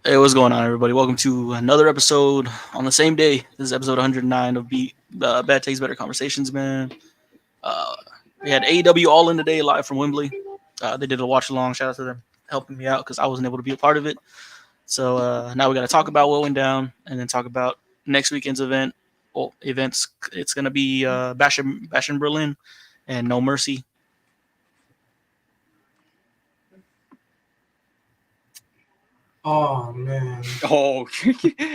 Hey, what's going on, everybody? Welcome to another episode on the same day. This is episode 109 of Bad Takes Better Conversations, man. Uh, we had AEW All In today live from Wembley. They did a watch along. Shout out to them helping me out because I wasn't able to be a part of it. So now we got to talk about what went down and then talk about next weekend's events. It's going to be Bash in Berlin and No Mercy. Oh man. Oh,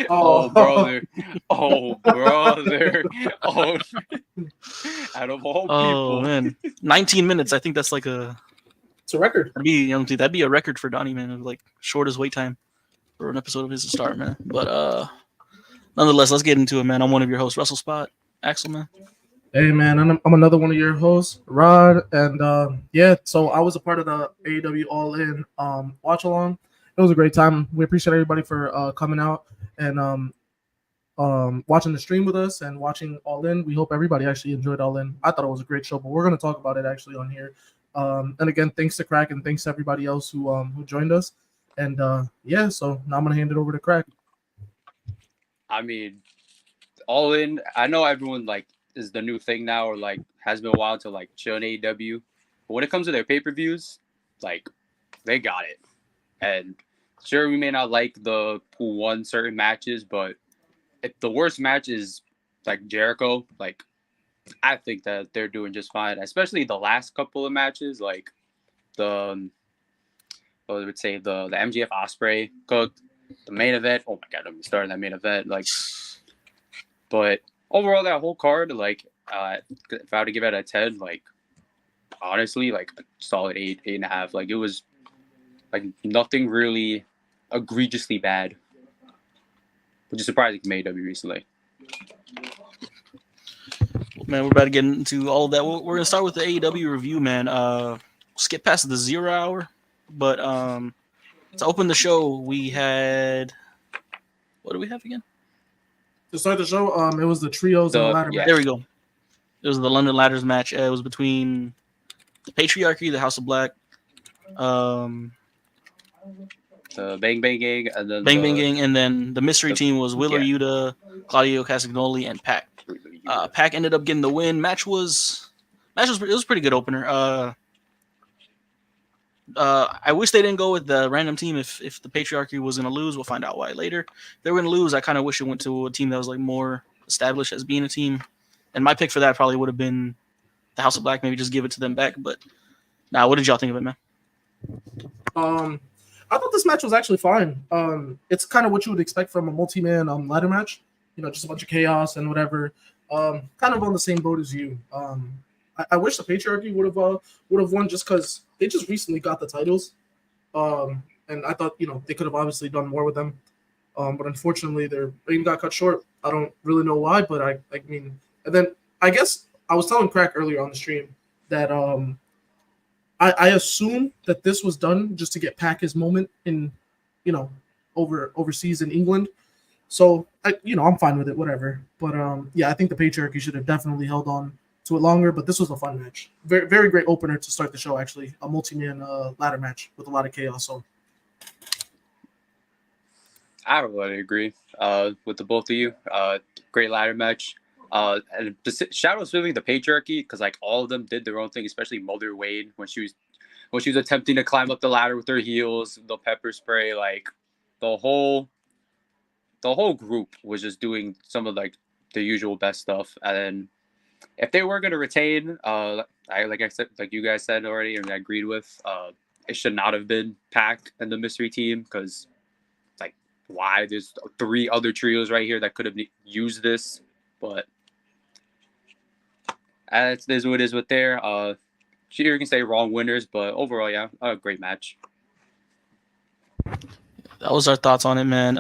oh brother. Oh brother. Oh, out of all people. Man, 19 minutes. I think that's like it's a record. That'd be a record for Donnie, man. Of like shortest wait time for an episode of his to start, man. But nonetheless, let's get into it, man. I'm one of your hosts, Russell Spot, Axel, man. Hey man, I'm another one of your hosts, Rod, and so I was a part of the AEW All In watch along. It was a great time. We appreciate everybody for coming out and watching the stream with us and watching All In. We hope everybody actually enjoyed All In. I thought it was a great show, but we're going to talk about it actually on here. And again, thanks to Crack and thanks to everybody else who joined us. And so now I'm going to hand it over to Crack. I mean, All In. I know everyone is the new thing now, or has been a while to chill in AEW. But when it comes to their pay-per-views, they got it. And sure, we may not like the who won certain matches, but if the worst match is Jericho, I think that they're doing just fine. Especially the last couple of matches, the MJF Ospreay cooked, the main event. Oh my god, I'm starting that main event. But overall, that whole card, if I had to give it a 10, honestly, a solid 8.5. It was. Nothing really egregiously bad, which is surprising to AEW recently. Man, we're about to get into all of that. We're going to start with the AEW review, man. Skip past the 0 hour, but to open the show, we had... What do we have again? To start the show, it was the trios and the ladder match. There we go. It was the London Ladders match. It was between the Patriarchy, the House of Black, the Bang Bang Gang, and then Bang Gang, and then the mystery team was Willer Yuta, Claudio Castagnoli, and Pac. Pac ended up getting the win. It was a pretty good opener. I wish they didn't go with the random team. If the Patriarchy was going to lose, we'll find out why later. If they were going to lose, I kind of wish it went to a team that was more established as being a team. And my pick for that probably would have been the House of Black. Maybe just give it to them back. But what did y'all think of it, man? I thought this match was actually fine. It's kind of what you would expect from a multi-man ladder match. Just a bunch of chaos and whatever. Kind of on the same boat as you. I wish the Patriarchy would have won just because they just recently got the titles. And I thought they could have obviously done more with them. But unfortunately their reign got cut short. I don't really know why, but I mean, and then I guess I was telling Crack earlier on the stream that I assume that this was done just to get Pac his moment in, overseas in England. So I'm fine with it, whatever. But I think the Patriarchy should have definitely held on to it longer. But this was a fun match, very very great opener to start the show. Actually, a multi-man ladder match with a lot of chaos. So I don't really agree with the both of you. Great ladder match. And shout out really the Patriarchy because all of them did their own thing, especially Mother Wade when she was attempting to climb up the ladder with her heels, the pepper spray, the whole group was just doing some of the usual best stuff. And then if they were going to retain, like you guys said already, and I agreed with, it should not have been Pac and the mystery team because why? There's 3 other trios right here that could have used this, but. It is what it is with there. You can say wrong winners, but overall, a great match. That was our thoughts on it, man.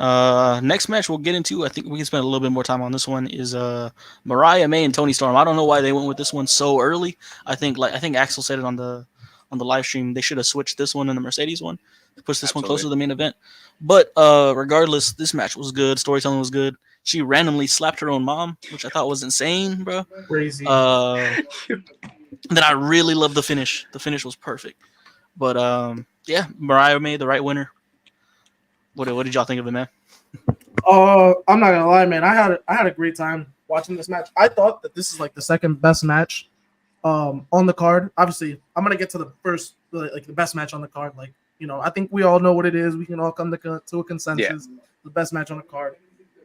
Next match we'll get into, I think we can spend a little bit more time on this one, is Mariah May and Toni Storm. I don't know why they went with this one so early. I think Axel said it on the live stream. They should have switched this one and the Mercedes one to push this one closer to the main event. But regardless, this match was good. Storytelling was good. She randomly slapped her own mom, which I thought was insane, bro. Crazy. Then I really loved the finish. The finish was perfect. But Yeah, Mariah May, the right winner. What did y'all think of it, man? I'm not gonna lie, man. I had a great time watching this match. I thought that this is like the second best match on the card. Obviously, I'm gonna get to the first, like the best match on the card. Like, I think we all know what it is. We can all come to a consensus. The best match on the card.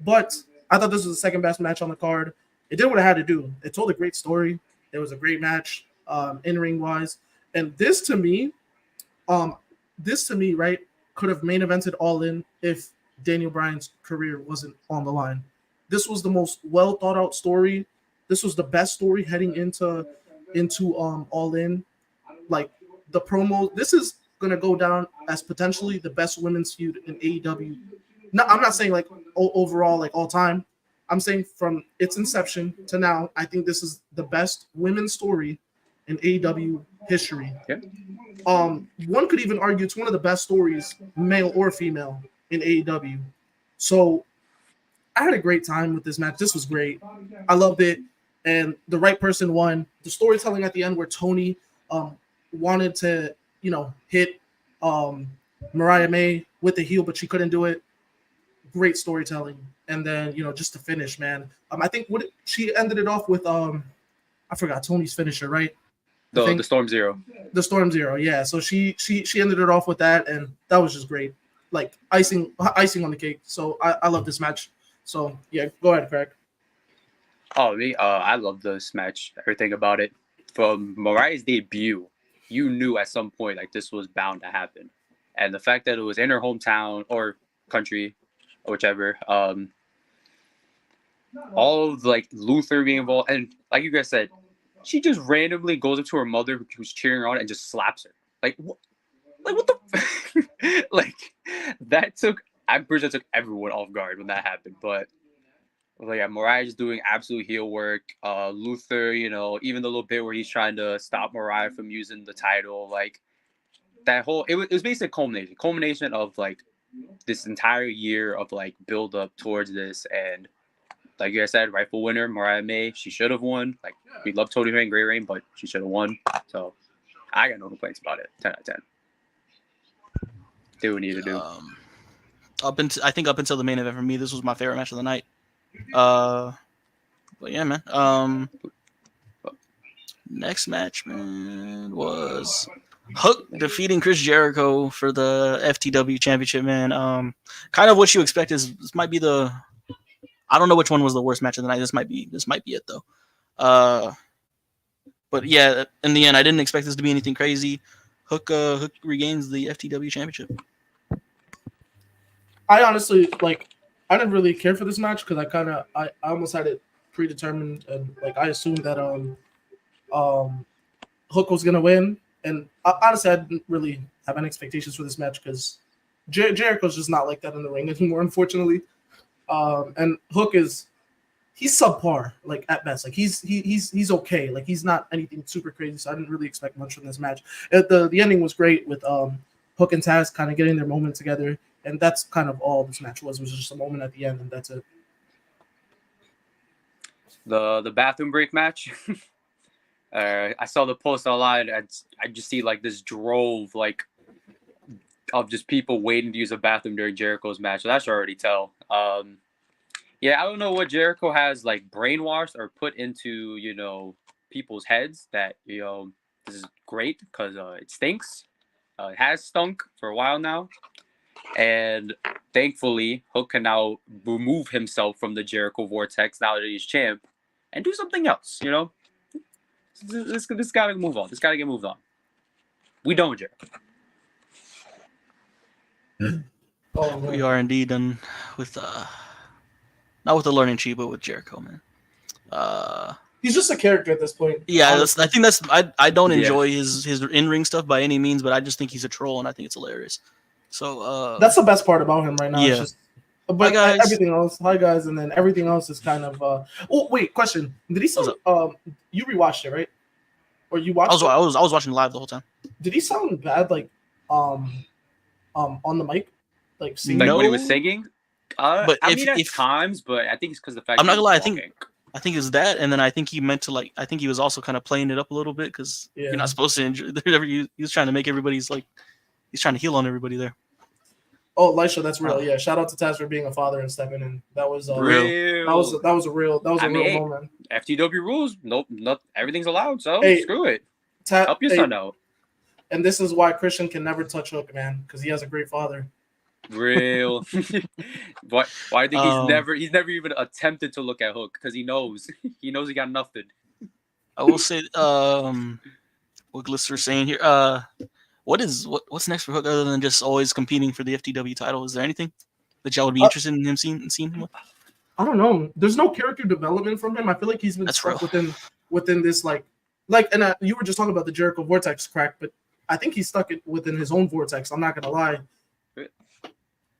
But I thought this was the second best match on the card. It did what it had to do. It told a great story. It was a great match, in ring wise. And this to me, right, could have main evented All In if Daniel Bryan's career wasn't on the line. This was the most well thought out story. This was the best story heading into All In. Like the promo, this is gonna go down as potentially the best women's feud in AEW. No, I'm not saying like overall, like all time. I'm saying from its inception to now, I think this is the best women's story in AEW history. Yeah. One could even argue it's one of the best stories, male or female, in AEW. So I had a great time with this match. This was great. I loved it. And the right person won. The storytelling at the end where Tony wanted to, hit Mariah May with the heel, but she couldn't do it. Great storytelling. And then, just to finish, man. I think she ended it off with I forgot Tony's finisher, right? The Storm Zero. The Storm Zero, yeah. So she ended it off with that, and that was just great. Like icing on the cake. So I love this match. So yeah, go ahead, Craig. Oh, me, I love this match. Everything about it. From Mariah's debut, you knew at some point like this was bound to happen, and the fact that it was in her hometown or country, or whichever. All of like Luther being involved, and like you guys said, she just randomly goes up to her mother who's cheering her on and just slaps her. Like what? Like what the? Like that took. I'm pretty sure it took everyone off guard when that happened. But like Mariah just doing absolute heel work. Luther, even the little bit where he's trying to stop Mariah from using the title, like that whole. It was basically a culmination of like this entire year of like build up towards this. And like you guys said, rightful winner Mariah May. She should have won. Like we love Tony Reign, great reign, but she should have won. So I got no complaints about it. 10 out of 10. Do what we need to do. I think up until the main event for me, this was my favorite match of the night. But yeah, man. Next match, man, was Hook defeating Chris Jericho for the FTW Championship, man. Kind of what you expect is this might be the. I don't know which one was the worst match of the night. This might be it though. But yeah, in the end, I didn't expect this to be anything crazy. Hook regains the FTW Championship. I honestly I didn't really care for this match because I almost had it predetermined, and like I assumed that Hook was gonna win, and honestly I didn't really have any expectations for this match because Jericho's just not like that in the ring anymore, unfortunately. And Hook he's subpar, like at best. Like he's okay. Like he's not anything super crazy. So I didn't really expect much from this match. The ending was great with Hook and Taz kind of getting their moment together, and that's kind of all this match was just a moment at the end, and that's it. The bathroom break match. I saw the post online. I just see like this drove like of just people waiting to use a bathroom during Jericho's match. So that should already tell. Yeah, I don't know what Jericho has like brainwashed or put into people's heads that this is great because it stinks. It has stunk for a while now, and thankfully Hook can now remove himself from the Jericho vortex now that he's champ and do something else. This gotta move on. This gotta get moved on. We done with Jericho. We are indeed done with not with the learning tree, but with Jericho, man. He's just a character at this point. Yeah, I think that's I don't enjoy his in-ring stuff by any means, but I just think he's a troll and I think it's hilarious. So that's the best part about him right now. Yeah. But everything else, hi guys, and then everything else is kind of. Oh wait, question: did he sound? You rewatched it, right? Or you watched? I was watching live the whole time. Did he sound bad, like on the mic, like singing? Like when he was singing? But I mean, at times, but I think it's because the fact. I'm not gonna lie. I think it's that, and then I think he meant to I think he was also kind of playing it up a little bit because you're not supposed to enjoy. He was trying to make everybody's like He's trying to heal on everybody there. Oh, Lisha, that's real. Yeah, shout out to Taz for being a father and stepping in. That was Real. that was a real moment. FTW rules. Nope, not everything's allowed. So Hey, screw it. Help your son out. And this is why Christian can never touch Hook, man, because he has a great father. Real. Why I think he's never even attempted to look at Hook because he knows he got nothing. I will say what Glister's saying here. What's next for Hook other than just always competing for the FTW title? Is there anything that y'all would be interested in him seeing him with? I don't know. There's no character development from him. I feel like he's been stuck within this and you were just talking about the Jericho Vortex crack, but I think he's stuck within his own vortex. I'm not gonna lie.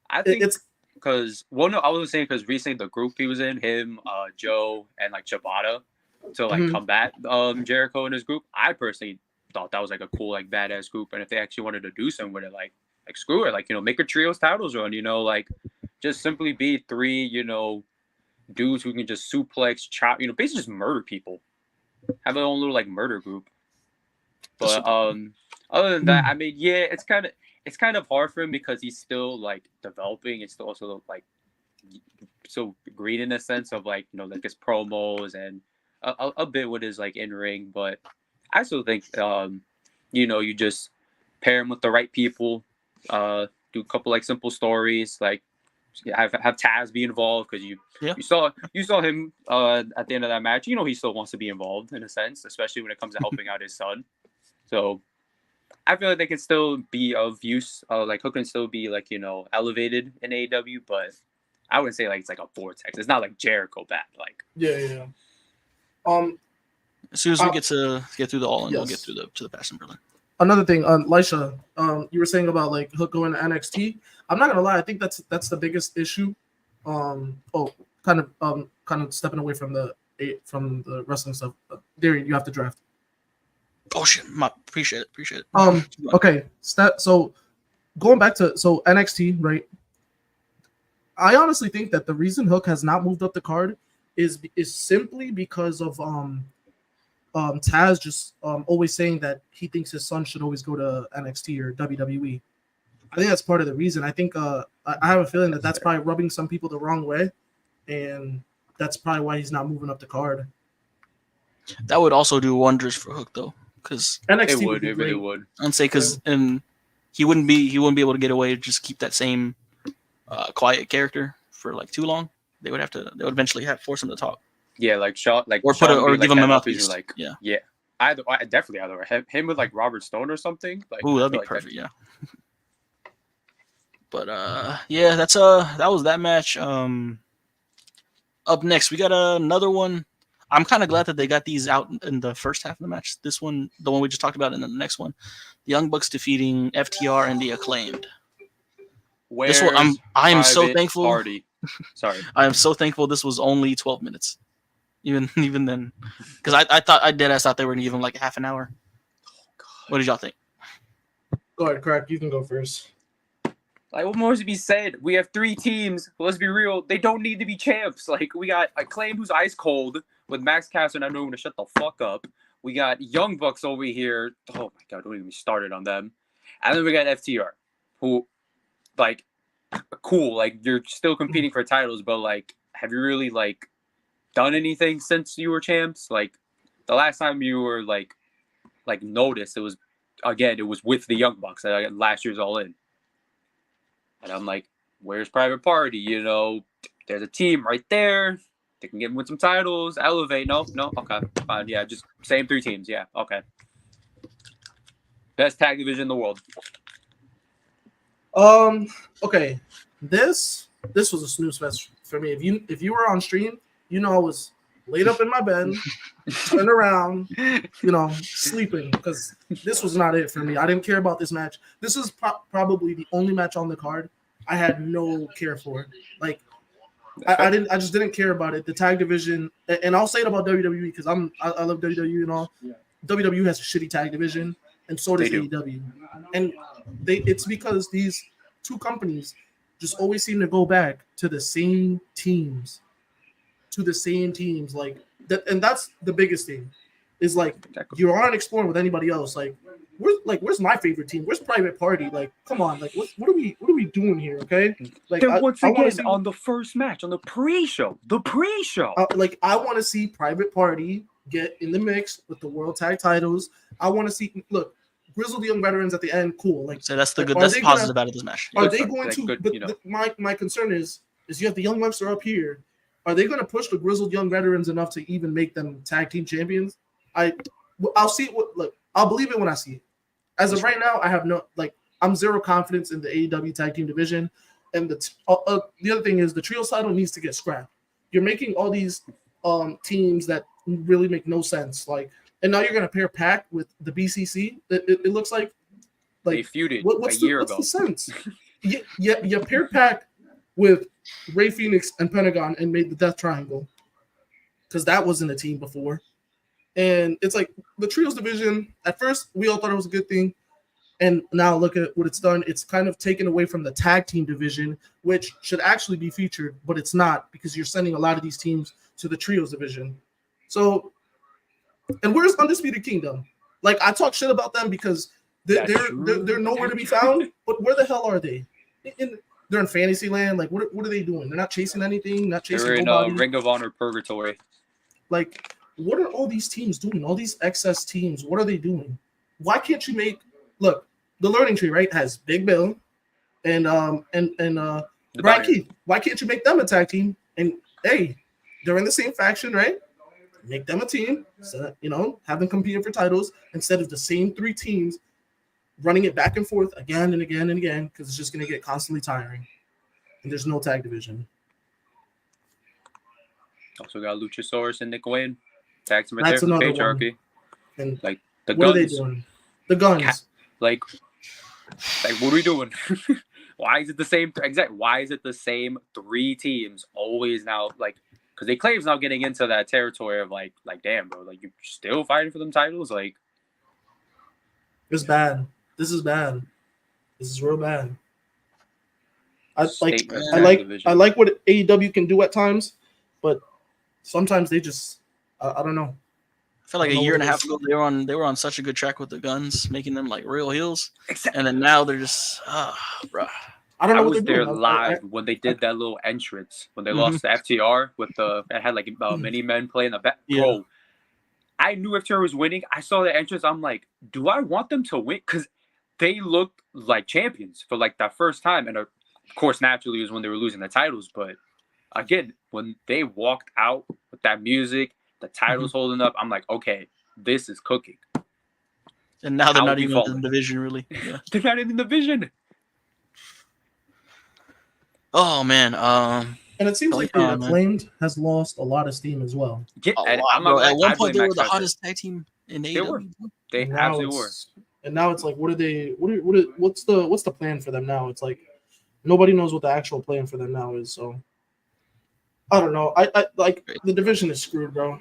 I think it's because I was saying because recently the group he was in, him, Joe, and like Shibata to combat Jericho in his group. I personally thought that was like a cool, like badass group, and if they actually wanted to do something with it, like screw it, like make a trios titles run, like just simply be 3, dudes who can just suplex, chop, basically just murder people. Have their own little like murder group. But other than that, I mean, yeah, it's kind of hard for him because he's still like developing. It's still also like so green in a sense of like like his promos and a bit with his like in ring, but I still think you just pair him with the right people, do a couple like simple stories, like have Taz be involved because you saw him at the end of that match. He still wants to be involved in a sense, especially when it comes to helping out his son. So I feel like they can still be of use. Like Hook can still be like elevated in AEW, but I wouldn't say like it's like a vortex. It's not like Jericho bad. Like yeah. As soon as we get through the All In, we'll get through to the Passion Berlin. Another thing, Lisha, you were saying about like Hook going to NXT. I'm not gonna lie, I think that's the biggest issue. Kind of stepping away from the wrestling stuff. Darian, you have to draft. Oh shit, appreciate it. Okay, so going back to NXT, right? I honestly think that the reason Hook has not moved up the card is simply because of Taz just always saying that he thinks his son should always go to NXT or WWE. I think that's part of the reason. I think I have a feeling that that's probably rubbing some people the wrong way, and that's probably why he's not moving up the card. That would also do wonders for Hook though, because NXT it really would. I'd say and he wouldn't be able to get away to just keep that same quiet character for like too long. They would eventually force him to talk. Yeah, like Shaw, like or give him a mouthpiece. Like yeah. Either him with like Robert Stone or something. Like, ooh, that'd be perfect. Yeah. But yeah, that was that match. Up next, we got another one. I'm kind of glad that they got these out in the first half of the match. This one, the one we just talked about, and then the next one, the Young Bucks defeating FTR and the Acclaimed. This one, I am so thankful. Party. Sorry, I am so thankful. This was only 12 minutes. Even then, because I thought they were gonna give him like half an hour. Oh, God. What did y'all think? Go ahead, Crack. You can go first. Like, what more to be said? We have 3 teams. Let's be real. They don't need to be champs. Like, we got Acclaimed, who's ice cold, with Max Caster not knowing to shut the fuck up. We got Young Bucks over here. Oh my God, don't even get started on them. And then we got FTR, who, like, cool. Like, you're still competing for titles, but like, have you really like done anything since you were champs? Like, the last time you were like noticed, it was with the Young Bucks at last year's All In. And I'm like, where's Private Party? There's a team right there. They can get him with some titles, elevate. No, okay, fine. Yeah, just same 3 teams. Yeah, okay. Best tag division in the world. Okay, this was a snooze fest for me. If you were on stream, I was laid up in my bed, turned around, sleeping, because this was not it for me. I didn't care about this match. This is probably the only match on the card I had no care for. Like, I just didn't care about it. The tag division, and I'll say it about WWE because I love WWE and all. Yeah. WWE has a shitty tag division, and so does AEW. And it's because these 2 companies just always seem to go back to the same teams. Like that, and that's the biggest thing. Is like you aren't exploring with anybody else. Like where's my favorite team? Where's Private Party? Like, come on, like what are we doing here? Okay, like then once again see, on the first match on the pre-show, like I want to see Private Party get in the mix with the World Tag Titles. I want to see grizzled young veterans at the end. Cool, like so that's the good. That's positive out of this match. Are they going to? But my concern is you have the Young Bucks are up here. Are they going to push the grizzled young veterans enough to even make them tag team champions? I'll see it. Look, I'll believe it when I see it. As of right now, I have I'm zero confidence in the AEW tag team division. And the other thing is the trios title needs to get scrapped. You're making all these teams that really make no sense. Like, and now you're going to pair Pac with the BCC. It looks like they feuded a year ago. What's the sense? you pair Pac with Ray Phoenix and Pentagon and made the Death Triangle because that wasn't a team before. And it's like the trios division, at first, we all thought it was a good thing. And now look at what it's done. It's kind of taken away from the tag team division, which should actually be featured, but it's not because you're sending a lot of these teams to the trios division. So, and where's Undisputed Kingdom? Like, I talk shit about them because they're nowhere to be found, but where the hell are they? They're in fantasy land. Like, what are they doing? They're not chasing anything, not chasing nobody. They're in Ring of Honor purgatory. Like, what are all these teams doing? All these excess teams, what are they doing? Why can't you make look, the learning tree, right, has Big Bill and Brian Keith. Why can't you make them a tag team? And hey, they're in the same faction, right? Make them a team, so have them competing for titles instead of the same three teams running it back and forth again and again and again, because it's just gonna get constantly tiring. And there's no tag division. Also got Luchasaurus and Nick Wayne. Tag team right That's there for the another patriarchy. One. And like the what guns. Are they doing? The guns. Like what are we doing? Why is it the same? Why is it the same three teams always now? Like, because they claim now getting into that territory of like, damn, bro, like you're still fighting for them titles. Like, it's bad. This is bad. This is real bad. I like what AEW can do at times, but sometimes they just I don't know. I feel like a year and a half ago they were on such a good track with the guns, making them like real heels, and then now they're just bro. I don't know. I was there live when they did that little entrance when they lost the FTR with it had like mini men playing the back. Yeah. Bro, I knew FTR was winning. I saw the entrance. I'm like, do I want them to win? Because they looked like champions for like that first time, and of course, naturally, it was when they were losing the titles. But again, when they walked out with that music, the titles holding up, I'm like, okay, this is cooking. And now they're not even in the division, really. Yeah. They're not in the division. Oh man, and it seems like the Acclaimed has lost a lot of steam as well. Yeah, at one point they were the hottest tag team in AEW. They absolutely were. And now it's like, what's the plan for them now? It's like nobody knows what the actual plan for them now is. So I don't know. I like the division is screwed, bro.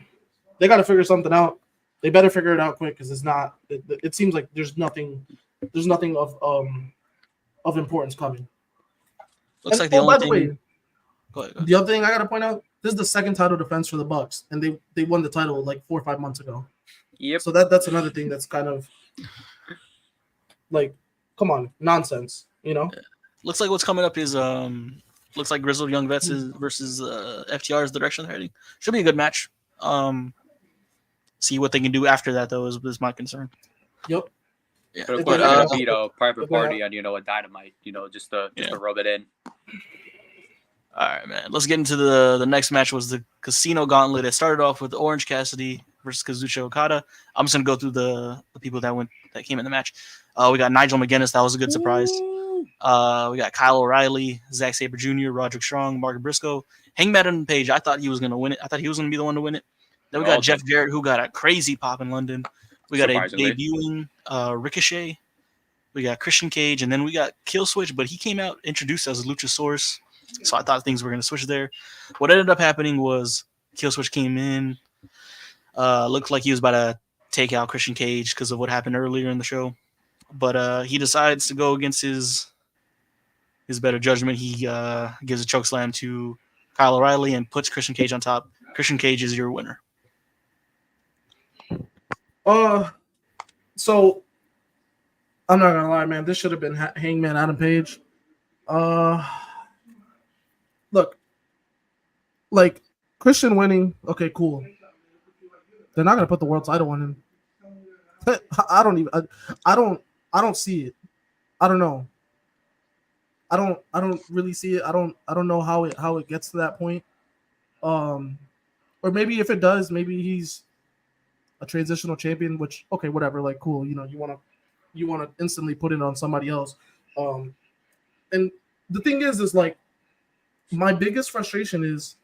They got to figure something out. They better figure it out quick because it's not. It seems like there's nothing of importance coming. Looks like the only thing. Go ahead. The other thing I gotta point out: this is the second title defense for the Bucks, and they won the title like 4 or 5 months ago. Yep. So that's another thing that's kind of like, come on, nonsense. Looks like what's coming up is looks like Grizzled Young Vets versus FTR is the direction they're heading. Should be a good match. See what they can do after that though is my concern. Yep. Yeah, but beat a Private Party on a Dynamite, just to rub it in. All right, man. Let's get into the next match. Was the Casino Gauntlet. It started off with Orange Cassidy versus Kazuchika Okada. I'm just gonna go through the people that came in the match. We got Nigel McGuinness. That was a good surprise. We got Kyle O'Reilly, Zack Sabre Jr., Roderick Strong, Mark Briscoe, Hangman Page. I thought he was gonna win it. I thought he was gonna be the one to win it. Then we got Jeff Jarrett, who got a crazy pop in London. We got a debuting Ricochet. We got Christian Cage, and then we got Killswitch, but he came out introduced as Luchasaurus. So I thought things were going to switch there. What ended up happening was Killswitch came in, looked like he was about to take out Christian Cage because of what happened earlier in the show. But he decides to go against his better judgment. He gives a chokeslam to Kyle O'Reilly and puts Christian Cage on top. Christian Cage is your winner. So I'm not gonna lie, man. This should have been Hangman Adam Page. Look, like Christian winning. Okay, cool. They're not gonna put the world title on him. I don't even. I don't see it. I don't know. I don't really see it. I don't know how it gets to that point. Or maybe if it does, maybe he's a transitional champion. Which okay, whatever. Like cool. You know, you wanna instantly put it on somebody else. And the thing is like my biggest frustration is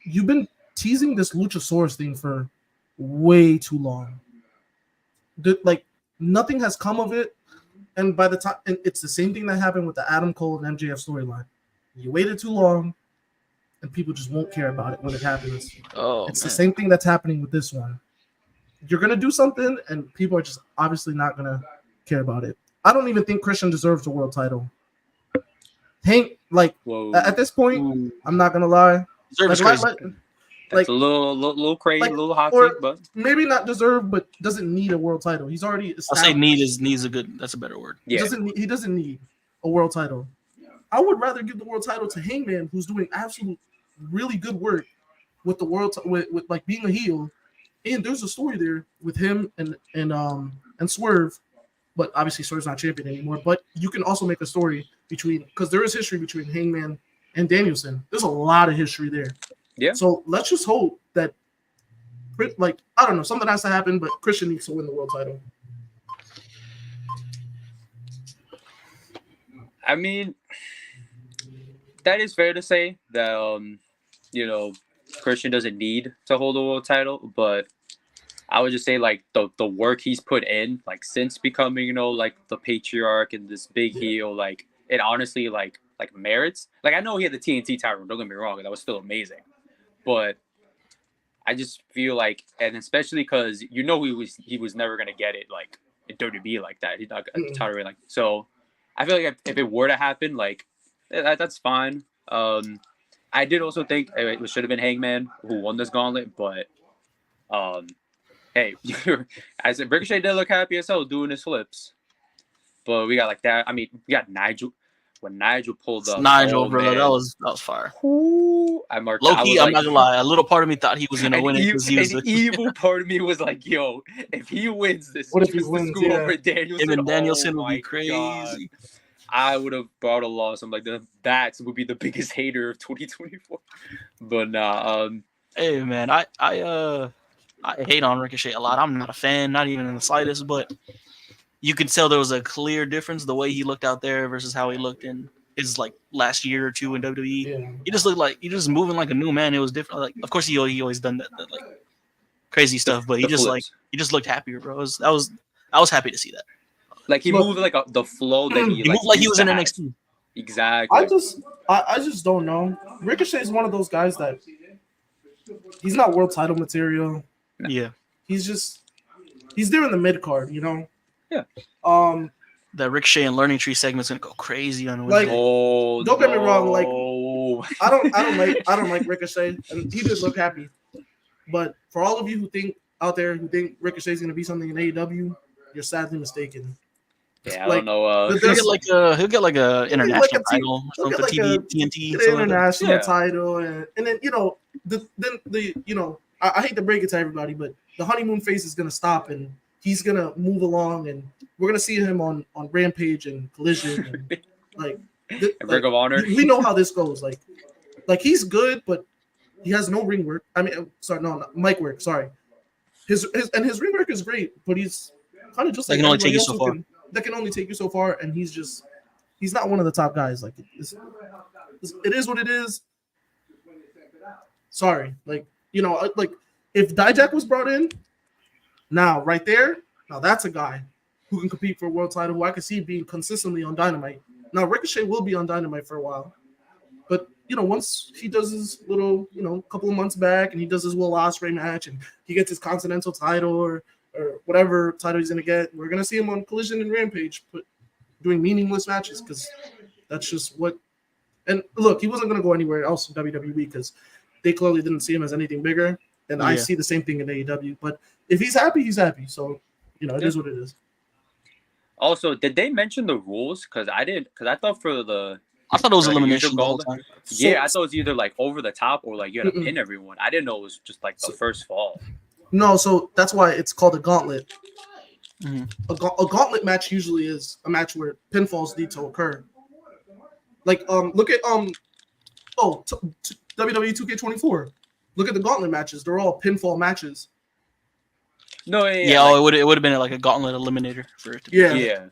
you've been teasing this Luchasaurus thing for way too long. Like nothing has come of it, and by the time, and it's the same thing that happened with the Adam Cole and MJF storyline. You waited too long, and people just won't care about it when it happens. It's the same thing that's happening with this one. You're gonna do something, and people are just obviously not gonna care about it. I don't even think Christian deserves the world title. Hank, like at this point, I'm not gonna lie. Deserves like, crazy. That's a little crazy, a little hot or take, but maybe not deserve, but doesn't need a world title. He's already established. I'll say needs a good. That's a better word. yeah. He doesn't need a world title. I would rather give the world title to Hangman, who's doing absolute really good work with the world with like being a heel. And there's a story there with him and Swerve, but obviously Swerve's not champion anymore. But you can also make a story because there is history between Hangman and Danielson. There's a lot of history there. Yeah. So let's just hope that, like, I don't know, something has to happen, but Christian needs to win the world title. I mean, that is fair to say that Christian doesn't need to hold the world title, but I would just say like the work he's put in, like since becoming like the patriarch and this big heel, like it honestly like merits. Like I know he had the TNT title, don't get me wrong, that was still amazing. But I just feel like, and especially because he was never gonna get it like in WWE like that. He's not gonna title like so. I feel like if it were to happen, like that's fine. I did also think it should have been Hangman who won this gauntlet, but hey, I said Ricochet did look happy as hell doing his flips, but we got like that. I mean, we got Nigel. When Nigel pulled up, Bro, that was fire. I marked. Low-key, I'm not gonna lie. A little part of me thought he was gonna win it. An evil part of me was like, "Yo, if he wins this, what if he wins? Over Danielson, him and Danielson would be crazy." God. I would have brought a loss. I'm like, that would be the biggest hater of 2024. But nah. Hey man, I hate on Ricochet a lot. I'm not a fan, not even in the slightest. But you could tell there was a clear difference the way he looked out there versus how he looked in his like last year or two in WWE. Yeah. He just looked like he just moving like a new man. It was different. Like, of course, he always done that like crazy stuff, but he just looked happier, bro. I was happy to see that. Like he moved like the flow that he moved like he was in NXT. Exactly. I just don't know. Ricochet is one of those guys that he's not world title material. Yeah. He's there in the mid card, you know. Yeah. That Ricochet and Learning Tree segment's gonna go crazy on like. Wednesday. Don't get me wrong. Like I don't like Ricochet, and he just looked happy. But for all of you out there who think Ricochet's gonna be something in AEW, you're sadly mistaken. Yeah, I don't know. He'll get like a international title, something TNT, international title, and then I hate to break it to everybody, but the honeymoon phase is gonna stop, and he's gonna move along, and we're gonna see him on Rampage and Collision, and Ring of Honor. We know how this goes. Like he's good, but he has no ring work. I mean, sorry, no, mic work. Sorry, his ring work is great, but he's kind of just like can only take you so far. That can only take you so far, and he's not one of the top guys. Like it is what it is. Sorry, like if Dijak was brought in, now that's a guy who can compete for a world title. Who I can see being consistently on Dynamite. Now Ricochet will be on Dynamite for a while, but once he does his little couple of months back, and he does his Will Ospreay match, and he gets his Continental title or whatever title he's gonna get, we're gonna see him on Collision and Rampage, doing meaningless matches because that's just what. And look, he wasn't gonna go anywhere else in WWE because they clearly didn't see him as anything bigger. And I see the same thing in AEW. But if he's happy, he's happy. So it is what it is. Also, did they mention the rules? Because I didn't. Because I thought for the I thought it was like a usual elimination the whole gold. time. Yeah, I thought it was either like over the top or like you had to Mm-mm. pin everyone. I didn't know it was just like the So- first fall. No, so that's why it's called a gauntlet. Mhm. A gauntlet match usually is a match where pinfalls need to occur. Like look at WWE 2K24. Look at the gauntlet matches. They're all pinfall matches. No, yeah, Yeah, like, it would have been like a gauntlet eliminator for it to be. Yeah. yeah.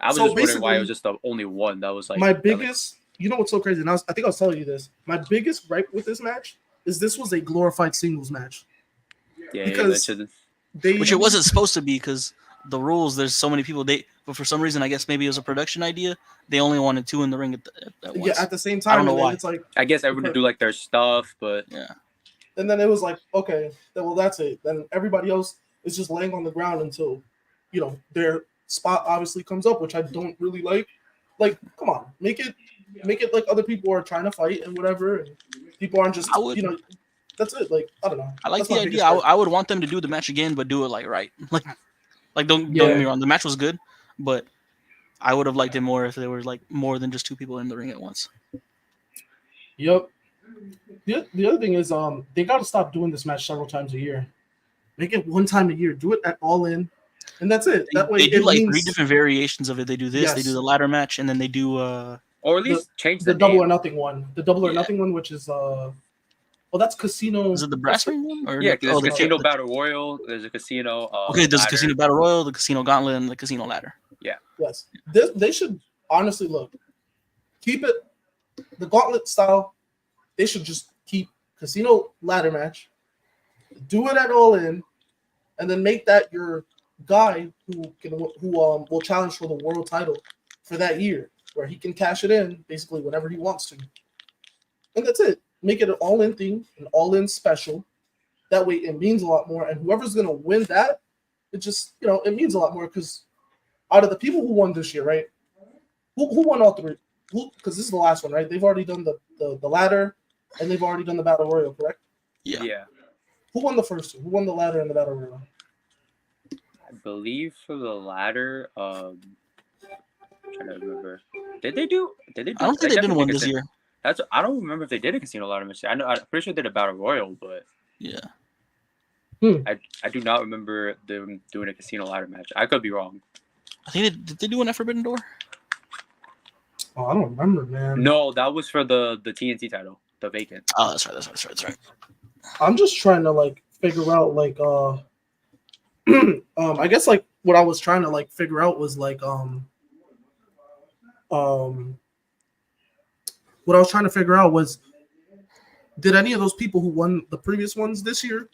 I was So just wondering why it was basically, just the only one that was like my that, biggest, you know what's so crazy? And I think I was telling you this. My biggest gripe with this match is this was a glorified singles match. yeah, because mentioned. They Which it wasn't supposed to be because the rules. There's so many people. But for some reason, I guess maybe it was a production idea. They only wanted 2 in the ring at once. Yeah, at the same I time. don't know And then why. it's like, I guess everyone would do like their stuff, but Yeah. and then it was like, okay, well that's it. Then everybody else is just laying on the ground until, their spot obviously comes up, which I don't really like. Like, come on, make it like other people are trying to fight and whatever, and people aren't just, I would- that's it. Like, I don't know. I like That's the my idea. biggest gripe. I would want them to do the match again, but do it like right. Like don't Yeah. get me wrong. The match was good, but I would have liked it more if there were like more than just 2 people in the ring at once. Yep. The other thing is, they got to stop doing this match several times a year. Make it one time a year. Do it at All In, and that's it. That way, They do it like means 3 different variations of it. They do this. They Yes. do the ladder match, and then they do or at least change the the double name. or nothing one. The double or Yeah. nothing one, which is that's Casino. is it the brass ring one or Yeah, because oh, there's Casino Battle Royal. There's a Casino. Okay, there's a ladder. casino battle royal, the casino gauntlet, and the casino ladder. Yes, they should honestly keep it the gauntlet style. They should just keep Casino ladder match, do it at All In, and then make that your guy who will challenge for the world title for that year, where he can cash it in basically whenever he wants to, and that's it. Make it an All In thing, an All In special. That way, it means a lot more, and whoever's gonna win that, it just it means a lot more because out of the people who won this year, right? Who won all 3? Because this is the last one, right? They've already done the ladder, and they've already done the battle royal, correct? Yeah. Who won the first 2? Who won the ladder and the battle royal? I believe for the ladder. I'm trying to remember. Did they do? I don't think they did one this year. I don't remember if they did a Casino ladder match. I'm pretty sure they did a battle royal, but Yeah. I do not remember them doing a Casino ladder match. I could be wrong. I think did they do one at Forbidden Door? Oh, I don't remember, man. No, that was for the TNT title, the vacant. Oh, that's right. I'm just trying to figure out I guess what I was trying to figure out was what I was trying to figure out was, did any of those people who won the previous ones this year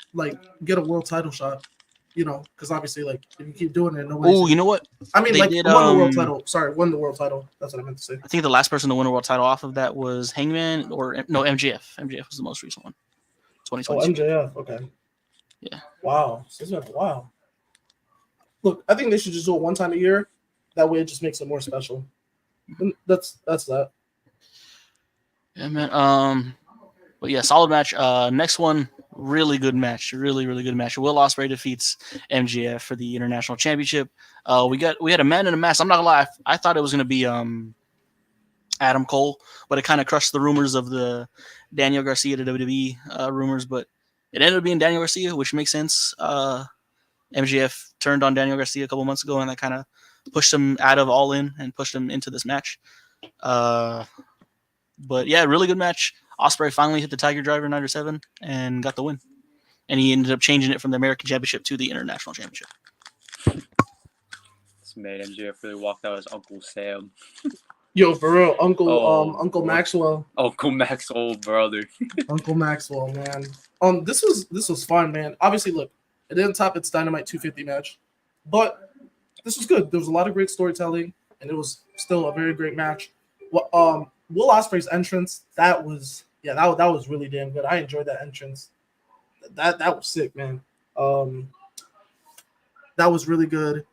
get a world title shot? Because obviously if you keep doing it, nobody. Oh, you know what? I mean, they did, won the world title. Sorry, won the world title. That's what I meant to say. I think the last person to win a world title off of that was Hangman or no MJF. MJF was the most recent one. Oh, 2020. MJF. Okay. Yeah. Wow. So it's been a while. Look, I think they should just do it one time a year. That way, it just makes it more special. And that's that. Yeah, man. But yeah, solid match. Next one, really good match. Really good match. Will Ospreay defeats MJF for the International Championship. We had a man in a mask. I'm not gonna lie, I thought it was gonna be Adam Cole, but it kind of crushed the rumors of the Daniel Garcia to WWE rumors. But it ended up being Daniel Garcia, which makes sense. MJF turned on Daniel Garcia a couple months ago, and that kind of pushed him out of All In and pushed him into this match. But yeah, really good match. Ospreay finally hit the Tiger Driver 9-7 and got the win. And he ended up changing it from the American Championship to the International Championship. This made MJF really walked out as Uncle Sam. Yo, for real, Uncle boy. Maxwell. Uncle Mac's old brother. Uncle Maxwell, man. This was fun, man. Obviously, look, it didn't top its Dynamite 250 match, but this was good. There was a lot of great storytelling, and it was still a very great match. Will Ospreay's entrance, that was really damn good. I enjoyed that entrance. That was sick, man. That was really good,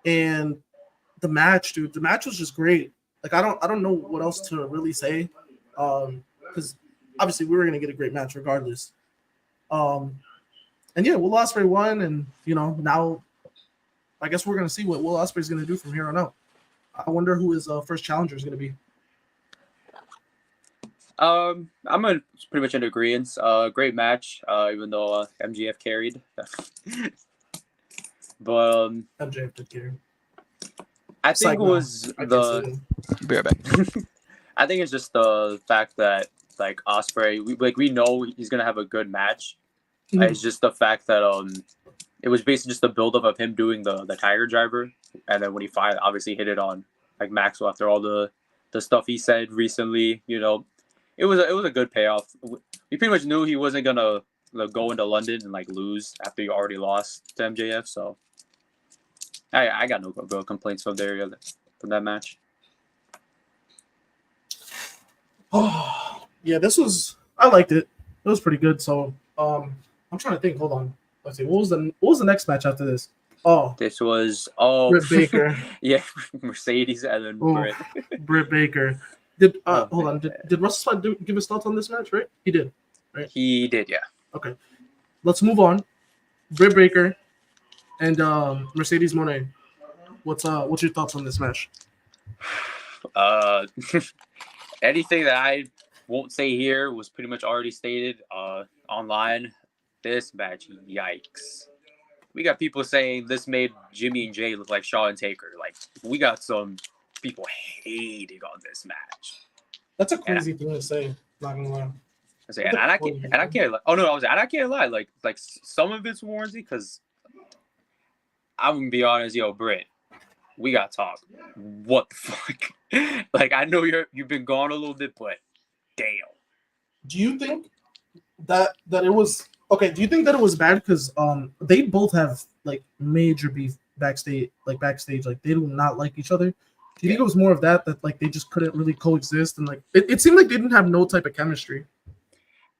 and the match, dude. The match was just great. I don't know what else to really say, because obviously we were gonna get a great match regardless. And yeah, Will Ospreay won, and now I guess we're gonna see what Will Ospreay's gonna do from here on out. I wonder who his first challenger is gonna be. I'm pretty much in agreement. Great match. Even though MGF carried, but MJF did carry. I think Psych, it no. was I can't the. say that. Be right back. I think it's just the fact that like Osprey, we know he's gonna have a good match. Mhm. It's just the fact that it was basically just the buildup of him doing the Tiger Driver, and then when he finally obviously hit it on like Maxwell after all the stuff he said recently, it was a good payoff. We pretty much knew he wasn't gonna go into London and like lose after he already lost to MJF, so I got no real complaints from that match. Oh, yeah, this was. I liked it. It was pretty good. So, I'm trying to think. Hold on. Let's see. What was the next match after this? Oh, This was Britt Baker. yeah, Mercedes and then Oh, Britt. Britt Baker. Did Oh, hold on? Did Russell Spot give his thoughts on this match? Right, he did. He did, yeah. Okay, let's move on. Britt Baker and Mercedes Moné. What's your thoughts on this match? Anything that I won't say here was pretty much already stated online. This match, yikes. We got people saying this made Jimmy and Jay look like Shaw and Taker. Like, we got some people hating on this match. That's a crazy thing to say. Not gonna lie. And I can't. Oh no, I can't lie. Like some of it's warranty because I'm gonna be honest, yo, Britt, we got to talk. What the fuck? Like, I know you've been gone a little bit, but damn. Do you think that it was okay? Do you think that it was bad because they both have like major beef backstage? Like they do not like each other. Do you think it was more of that like they just couldn't really coexist and like it seemed like they didn't have no type of chemistry?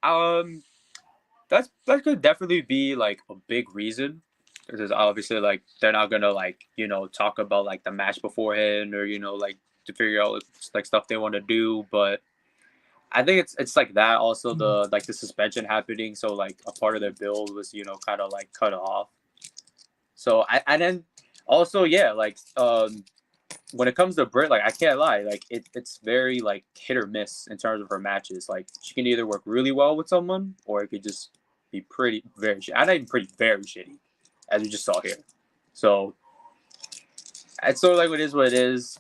That could definitely be like a big reason. Because obviously, like, they're not gonna like talk about like the match beforehand or like to figure out like stuff they want to do. But I think it's like that. Also, the suspension happening, so like a part of their build was kind of like cut off. So and then also like when it comes to Britt, like I can't lie, like it's very like hit or miss in terms of her matches. Like she can either work really well with someone or it could just be very shitty. Not even pretty, very shitty, as we just saw here. So it's sort of like it is what it is.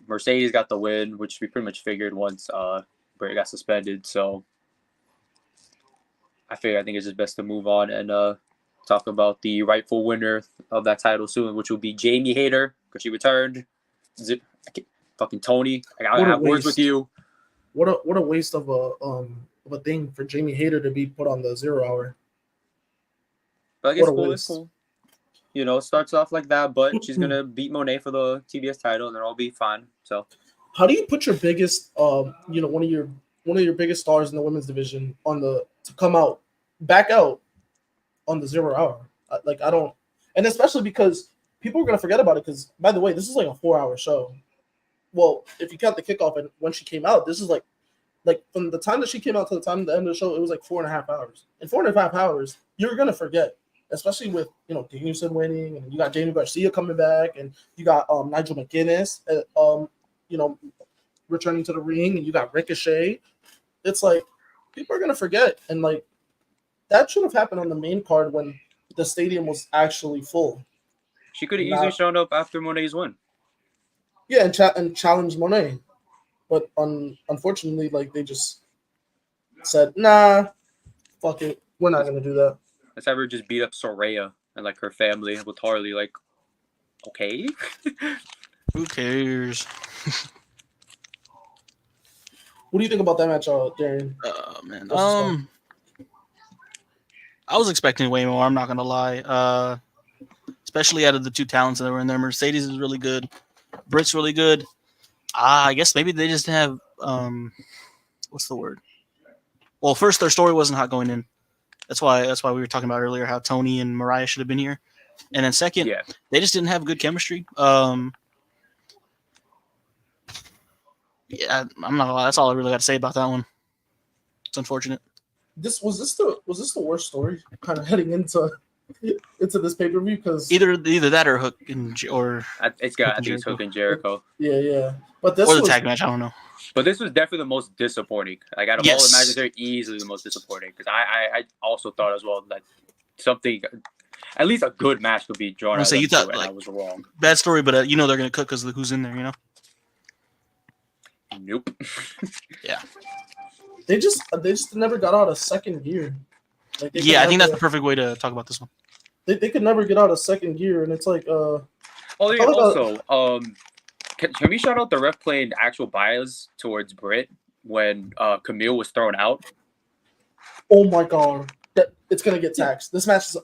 Mercedes got the win, which we pretty much figured once Britt got suspended. So I think it's just best to move on and talk about the rightful winner of that title soon, which will be Jamie Hayter, because she returned. Fucking Tony, I have words with you. What a waste of a thing for Jamie Hayter to be put on the 0 hour. But I guess it's cool. It starts off like that, but she's gonna beat Monet for the TBS title, and they'll all be fine. So, how do you put your biggest, one of your biggest stars in the women's division to come back out on the 0 hour? Like, I don't, and especially because people are gonna forget about it. Because by the way, this is like a 4 hour show. Well, if you count the kickoff and when she came out, this is like from the time that she came out to the time of the end of the show, it was like 4.5 hours. In 4.5 hours, you're gonna forget. Especially with Danielson winning, and you got Jamie Garcia coming back, and you got Nigel McGuinness, returning to the ring, and you got Ricochet. It's like people are gonna forget, and like that should have happened on the main card when the stadium was actually full. She could have easily shown up after Monet's win. Yeah, and challenged Monet, but unfortunately, like they just said, "Nah, fuck it, we're not gonna do that." Let's have her just beat up Soraya and like her family with Harley. Like, okay, who cares? What do you think about that match, Darian? Man, I was expecting way more. I'm not gonna lie. Especially out of the two talents that were in there, Mercedes is really good. Britt's really good. I guess maybe they just have what's the word? Well, first their story wasn't hot going in. That's why we were talking about earlier how Tony and Mariah should have been here. And then second, they just didn't have good chemistry. I'm not gonna lie. That's all I really got to say about that one. It's unfortunate. Was this the worst story kind of heading into into this pay-per-view because Either that or Hook or It's got. I and think it's Jericho. Hook and Jericho. yeah. But this or the was tag match. I don't know. But this was definitely the most disappointing. Like out of all the matches, they're easily the most disappointing because I also thought as well that something, at least a good match could be drawn out of them too, and I was wrong. Bad story, but they're gonna cook because of who's in there. Nope. Yeah. They just never got out of second gear. I think that's the perfect way to talk about this one. They could never get out of second gear, and it's like Oh yeah. Also, can we shout out the ref playing actual bias towards Britt when Camille was thrown out? Oh my god, it's gonna get taxed. This match is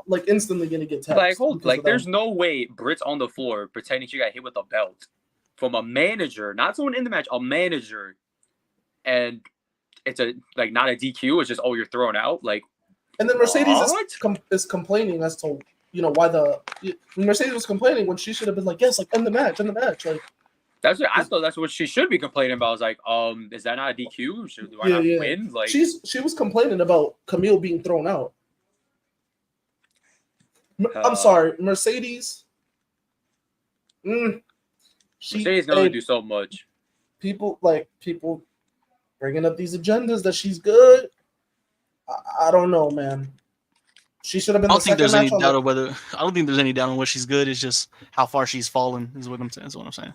like instantly gonna get taxed. There's no way Britt's on the floor pretending she got hit with a belt from a manager, not someone in the match, a manager, and it's not a DQ. It's just you're thrown out. And then Mercedes is complaining as to why Mercedes was complaining when she should have been like, yes, end the match. Like I thought that's what she should be complaining about. I was like, is that not a DQ? Do I not win? She was complaining about Camille being thrown out. I'm sorry, Mercedes. Mercedes can only do so much. People bringing up these agendas that she's good. I don't know, man. She should have been. I don't think there's any doubt of whether. I don't think there's any doubt on what she's good. It's just how far she's fallen. Is what I'm saying. That's what I'm saying.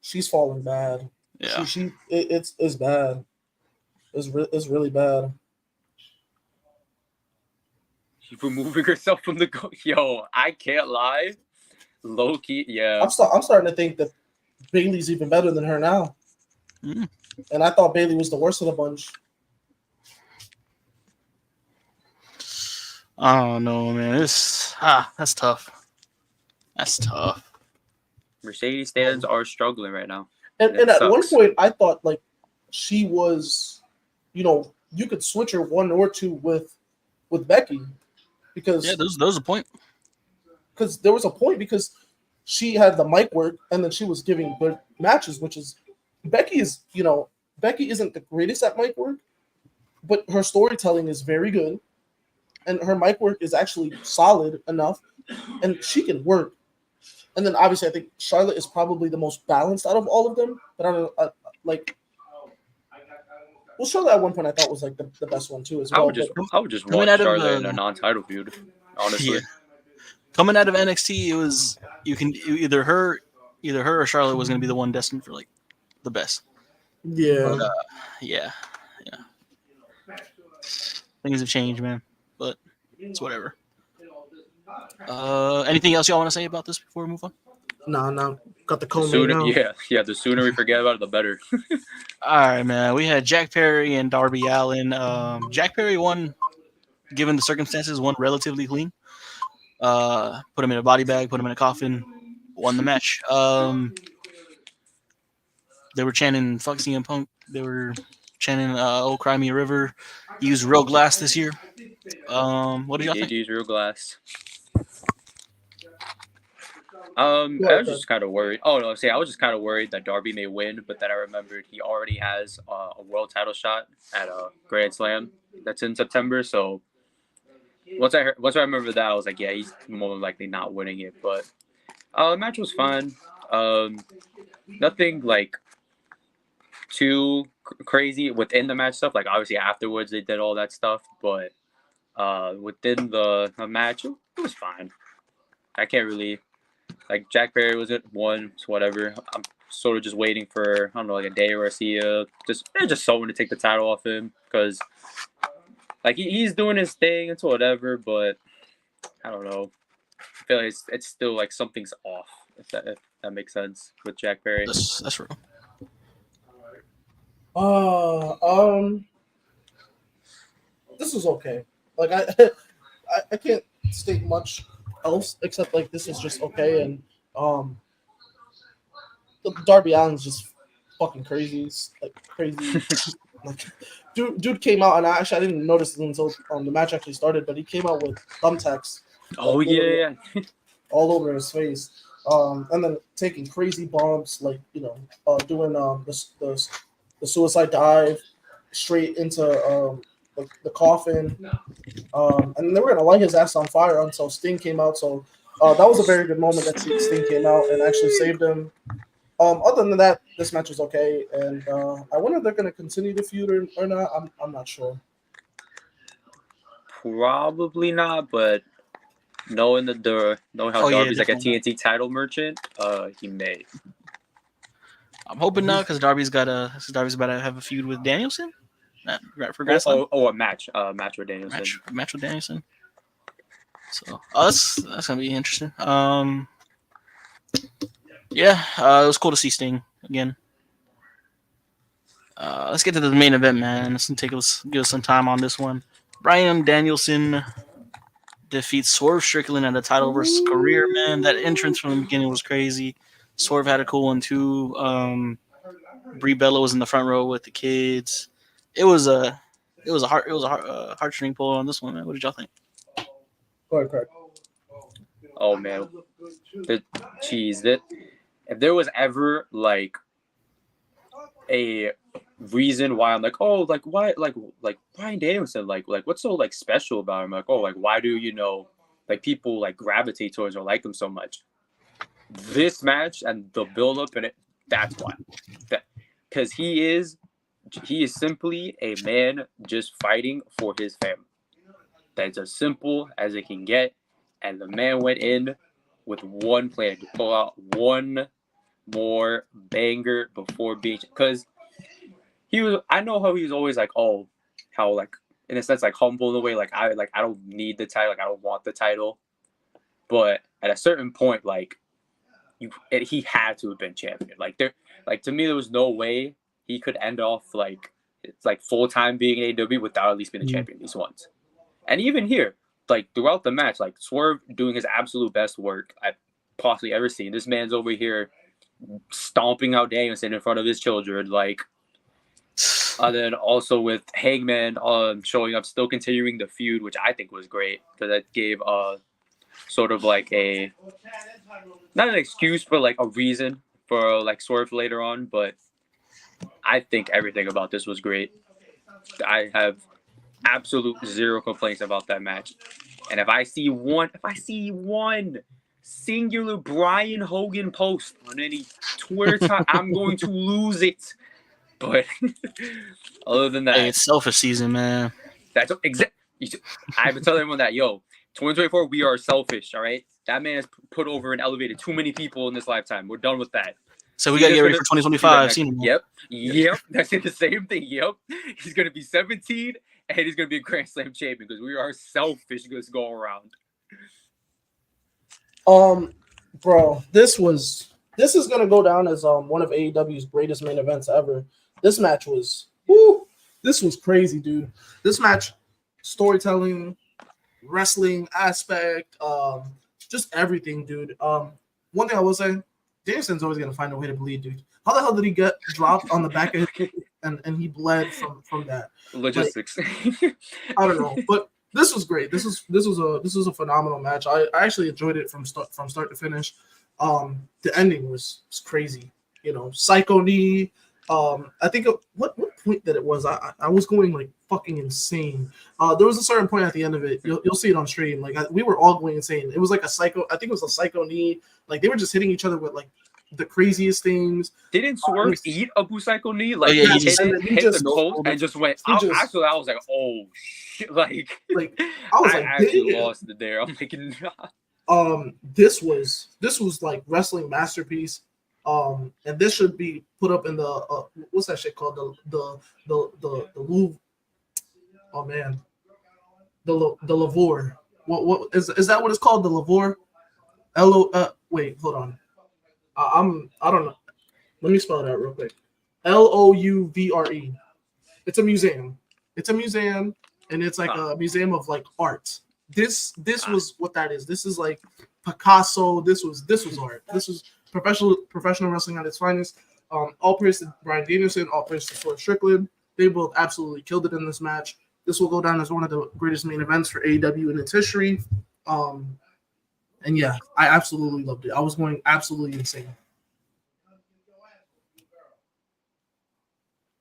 She's falling bad. Yeah, it's bad. It's really bad. She's removing herself from the go. Yo, I can't lie. Low key, yeah. I'm starting to think that Bailey's even better than her now. Mm. And I thought Bailey was the worst of the bunch. Oh no, man! That's tough. That's tough. Mercedes stands are struggling right now, and at one point I thought she was, you could switch her 1 or 2 with Becky, because there was a point. Because there was a point because she had the mic work and then she was giving good matches, which is Becky isn't the greatest at mic work, but her storytelling is very good. And her mic work is actually solid enough, and she can work. And then obviously, I think Charlotte is probably the most balanced out of all of them. But I don't know, Charlotte at one point I thought was the best one too as well. I would just watch Charlotte in a non-title feud, honestly. Yeah. Coming out of NXT, it was either her or Charlotte was going to be the one destined for the best. Yeah. But, yeah. Things have changed, man. But it's whatever. Anything else y'all want to say about this before we move on? No. Got the co-main now. Yeah. The sooner we forget about it, the better. All right, man. We had Jack Perry and Darby Allin. Jack Perry won, given the circumstances, won relatively clean. Put him in a body bag, put him in a coffin, won the match. They were chanting "Fuck CM Punk." They were chanting "Oh Cry Me a River." He used real glass this year. What did y'all think? Use real glass. I was just kind of worried. I was just kind of worried that Darby may win, but then I remembered he already has a world title shot at a Grand Slam that's in September. So once I remembered that, I was like, yeah, he's more likely not winning it. But the match was fun. Nothing too crazy within the match stuff. Obviously afterwards they did all that stuff, but within the match it was fine. I can't really Jack Perry was at one, so whatever. I'm sort of just waiting for a day Garcia, just someone to take the title off him, because he's doing his thing and so whatever, but I don't know. I feel like it's still something's off, if that makes sense with Jack Perry. That's real. This was okay. I can't state much else except this is just okay. And Darby Allin's just fucking crazy. It's crazy. Dude came out, and I didn't notice it until the match actually started, but he came out with thumbtacks. Oh yeah. All over his face. And then taking crazy bumps, doing the suicide dive straight into the coffin, and they were gonna light his ass on fire until Sting came out. So that was a very good moment that Sting came out and actually saved him. Other than that, this match was okay, and I wonder if they're gonna continue the feud or not. I'm not sure. Probably not, but knowing how Darby's like a TNT title merchant, he may. I'm hoping not, because Darby's about to have a feud with Danielson. For Grand Slam. A match with Danielson. Match with Danielson. So that's gonna be interesting. Yeah, it was cool to see Sting again. Let's get to the main event, man. Let's give us some time on this one. Bryan Danielson defeats Swerve Strickland at the title versus career, man. That entrance from the beginning was crazy. Swerve had a cool one too. Brie Bella was in the front row with the kids. It was a heartstring pull on this one, man. What did y'all think? Go ahead, Craig. Oh man, if there was ever like a reason why I'm like, oh, like why, like Bryan Danielson, like what's so like special about him? Like, oh, like why do like people like gravitate towards or like him so much? This match and the build up in it, that's why. Because he is simply a man just fighting for his family. That's as simple as it can get. And the man went in with one plan to pull out one more banger before being, because I know how he was always like, oh, how like in a sense like humble in a way, like I don't need the title, like I don't want the title. But at a certain point, like he had to have been champion. Like to me, there was no way he could end off like it's like full time being in AEW without at least being a champion at least once. And even here, like throughout the match, like Swerve doing his absolute best work I've possibly ever seen. This man's over here stomping out Danielson in front of his children, like. And then also with Hangman showing up, still continuing the feud, which I think was great because that gave sort of like not an excuse, but like a reason for like Swerve later on. But I think everything about this was great. I have absolute zero complaints about that match. And if I see one singular Brian Hogan post on any Twitter time, I'm going to lose it. But other than that, hey, it's selfish season, man. That's exactly. I've been telling everyone that, 2024, we are selfish. All right, that man has put over and elevated too many people in this lifetime. We're done with that. So we gotta get ready for 2025. Yep. That's the same thing. Yep, he's gonna be 17 and he's gonna be a Grand Slam champion because we are selfish. Let's go around. Bro, this is gonna go down as one of AEW's greatest main events ever. This match was, this was crazy, dude. This match, storytelling, wrestling aspect, just everything, dude. One thing I will say, Danielson's always gonna find a way to bleed, dude. How the hell did he get dropped on the back of his and he bled from that? Logistics. Like, I don't know, but this was great. This was a phenomenal match. I actually enjoyed it from start to finish. The ending was crazy. Psycho knee. I think what point that it was, I was going like fucking insane. There was a certain point at the end of it. You'll see it on stream. Like we were all going insane. It was like a psycho. I think it was a psycho knee. Like they were just hitting each other with like the craziest things. Didn't Swerve eat a Busaiku knee? Like he hit the post and just went. Actually, I was like, oh shit! Like I was like, actually lost it there. I'm like, nah. This was like wrestling masterpiece. And this should be put up in the what's that shit called, the Louvre. Oh man, the Lavore. What is that? What it's called? The Lavore. Wait, hold on. I don't know. Let me spell it out real quick. Louvre. It's a museum. And it's like a museum of like art. This was what that is. This is like Picasso. This was art. This was professional wrestling at its finest. All praise to Bryan Danielson. All praise to Swerve Strickland. They both absolutely killed it in this match. This will go down as one of the greatest main events for AEW in its history. And yeah, I absolutely loved it. I was going absolutely insane.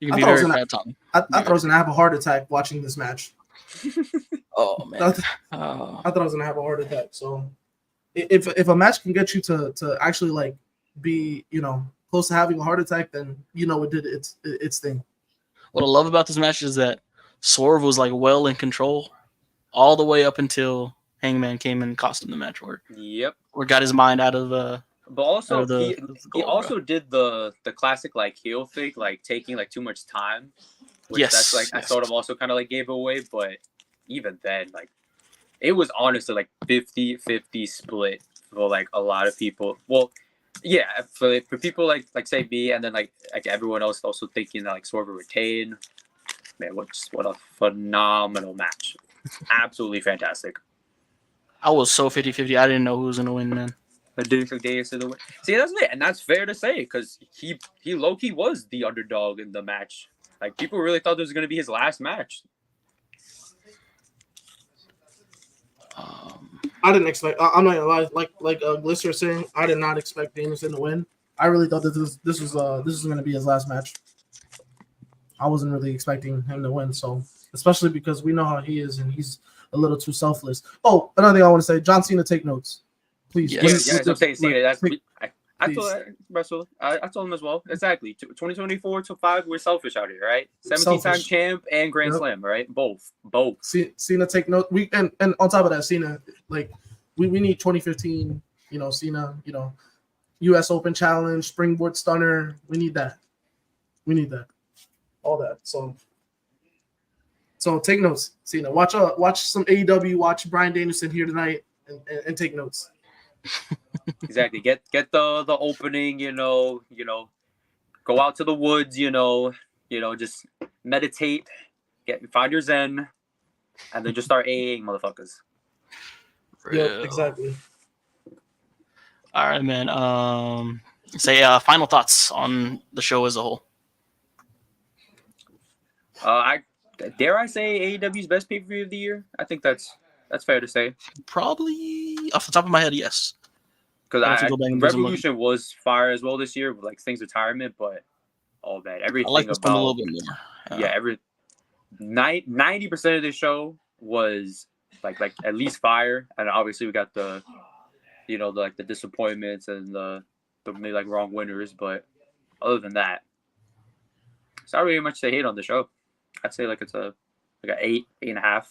You can I be thought I was very gonna, proud, Tommy. I thought I was gonna have a heart attack watching this match. Oh man. I thought I was gonna have a heart attack. So if a match can get you to actually like be close to having a heart attack, then it did its thing. What I love about this match is that Swerve was like well in control all the way up until Hangman came and cost him the match, Yep. or got his mind out of But also the he goal, also did the classic like heel thing, like taking like too much time, which that's like I yes. sort of also kind of like gave away. But even then, like it was honestly like 50-50 split for like a lot of people. Well, yeah, for people like say me, and then like everyone else also thinking that like Swerve would retain. Man, what a phenomenal match! Absolutely fantastic. I was so 50-50. I didn't know who was gonna win, man. But didn't think Darius did the win. See, that's it, and that's fair to say because he low key was the underdog in the match. Like people really thought this was gonna be his last match. I didn't expect. I'm not gonna lie. Like Glister was saying, I did not expect Danielson to win. I really thought that this was gonna be his last match. I wasn't really expecting him to win. So especially because we know how he is, and he's a little too selfless. Oh, another thing I want to say: John Cena, take notes, please. Yes. Yeah, I'm saying Cena. That's I please. told Russell. I told him as well. Exactly. 2024 to 5, we're selfish out here, right? 17-time champ and Grand Slam, right? Both. Cena, take note. And on top of that, Cena, like we need 2015. Cena. U.S. Open Challenge, Springboard Stunner. We need that. All that. So take notes, Cena. Watch some AEW. Watch Bryan Danielson here tonight, and take notes. Exactly. Get the opening. Go out to the woods. Just meditate. Find your zen, and then just start AAing motherfuckers. Yeah, exactly. All right, man. Say final thoughts on the show as a whole. Dare I say AEW's best pay-per-view of the year? I think that's fair to say. Probably off the top of my head, yes. Because Revolution was fire as well this year with like Sting's retirement, but oh man, everything I like this one a little bit more. 90% of the show was like at least fire, and obviously we got the the disappointments and the maybe like wrong winners, but other than that, it's not really much to hate on the show. I'd say like it's a 8.5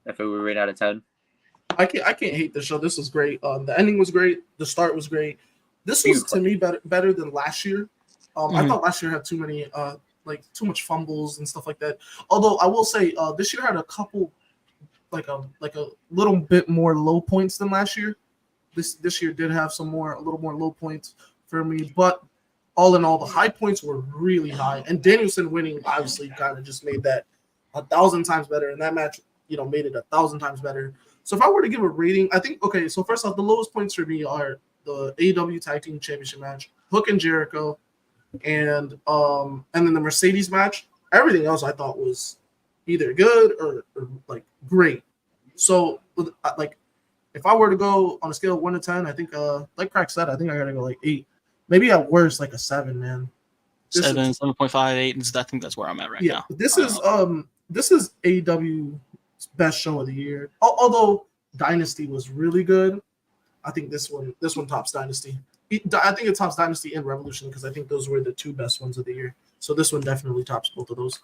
if it were rated out of 10. I can't hate the show. This was great. The ending was great. The start was great. This was to me better than last year. I thought last year had too many too much fumbles and stuff like that. Although I will say this year had a couple like a little bit more low points than last year. This year did have a little more low points for me, but all in all, the high points were really high. And Danielson winning obviously kind of just made that 1,000 times better. And that match, made it 1,000 times better. So if I were to give a rating, I think so first off, the lowest points for me are the AEW Tag Team Championship match, Hook and Jericho, and then the Mercedes match. Everything else I thought was either good or like great. So like if I were to go on a scale of 1 to 10, I think like Crack said, I think I gotta go like 8. Maybe at worst like a 7, man. 7.5, 8. I think that's where I'm at right now. This is AEW's best show of the year. Although Dynasty was really good, I think this one tops Dynasty. I think it tops Dynasty and Revolution because I think those were the two best ones of the year. So this one definitely tops both of those.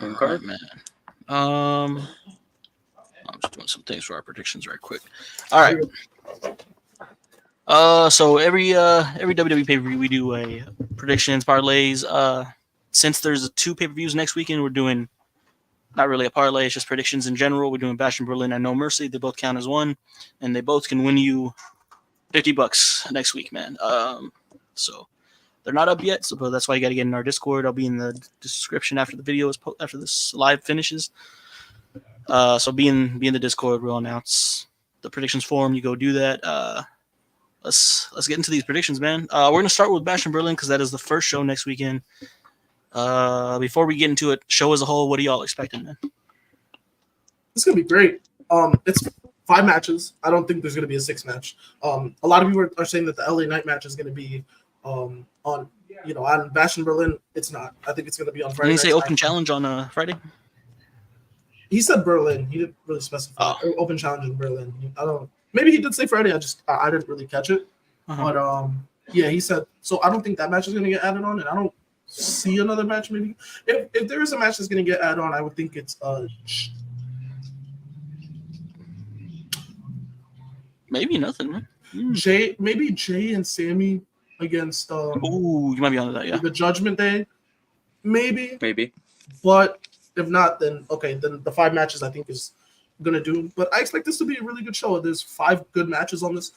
All right, man. I'm just doing some things for our predictions right quick. All right. So every WWE pay-per-view we do a predictions, parlays. Since there's 2 pay-per-views next weekend, we're doing not really a parlay, it's just predictions in general. We're doing Bash in Berlin and No Mercy. They both count as one, and they both can win you $50 next week, man. So they're not up yet, but that's why you got to get in our Discord. I'll be in the description after the video after this live finishes. So be in the Discord. We'll announce the predictions form. You go do that. Let's get into these predictions, man. We're gonna start with Bash in Berlin because that is the first show next weekend. Before we get into it, show as a whole, what are y'all expecting, man? It's gonna be great. It's 5 matches. I don't think there's gonna be a 6th match. A lot of people are saying that the LA Knight match is gonna be On on Bash in Berlin, it's not. I think it's going to be on Friday. Didn't he say Night open challenge on Friday? He said Berlin. He didn't really specify open challenge in Berlin. I don't. Maybe he did say Friday. I didn't really catch it. But yeah, he said. So I don't think that match is going to get added on, and I don't see another match. Maybe if there is a match that's going to get added on, I would think it's maybe nothing, man. Maybe Jay and Sammy against Ooh, you might be on that, yeah. The Judgment Day. Maybe. But if not, then okay, then the 5 matches I think is gonna do. But I expect this to be a really good show. There's 5 good matches on this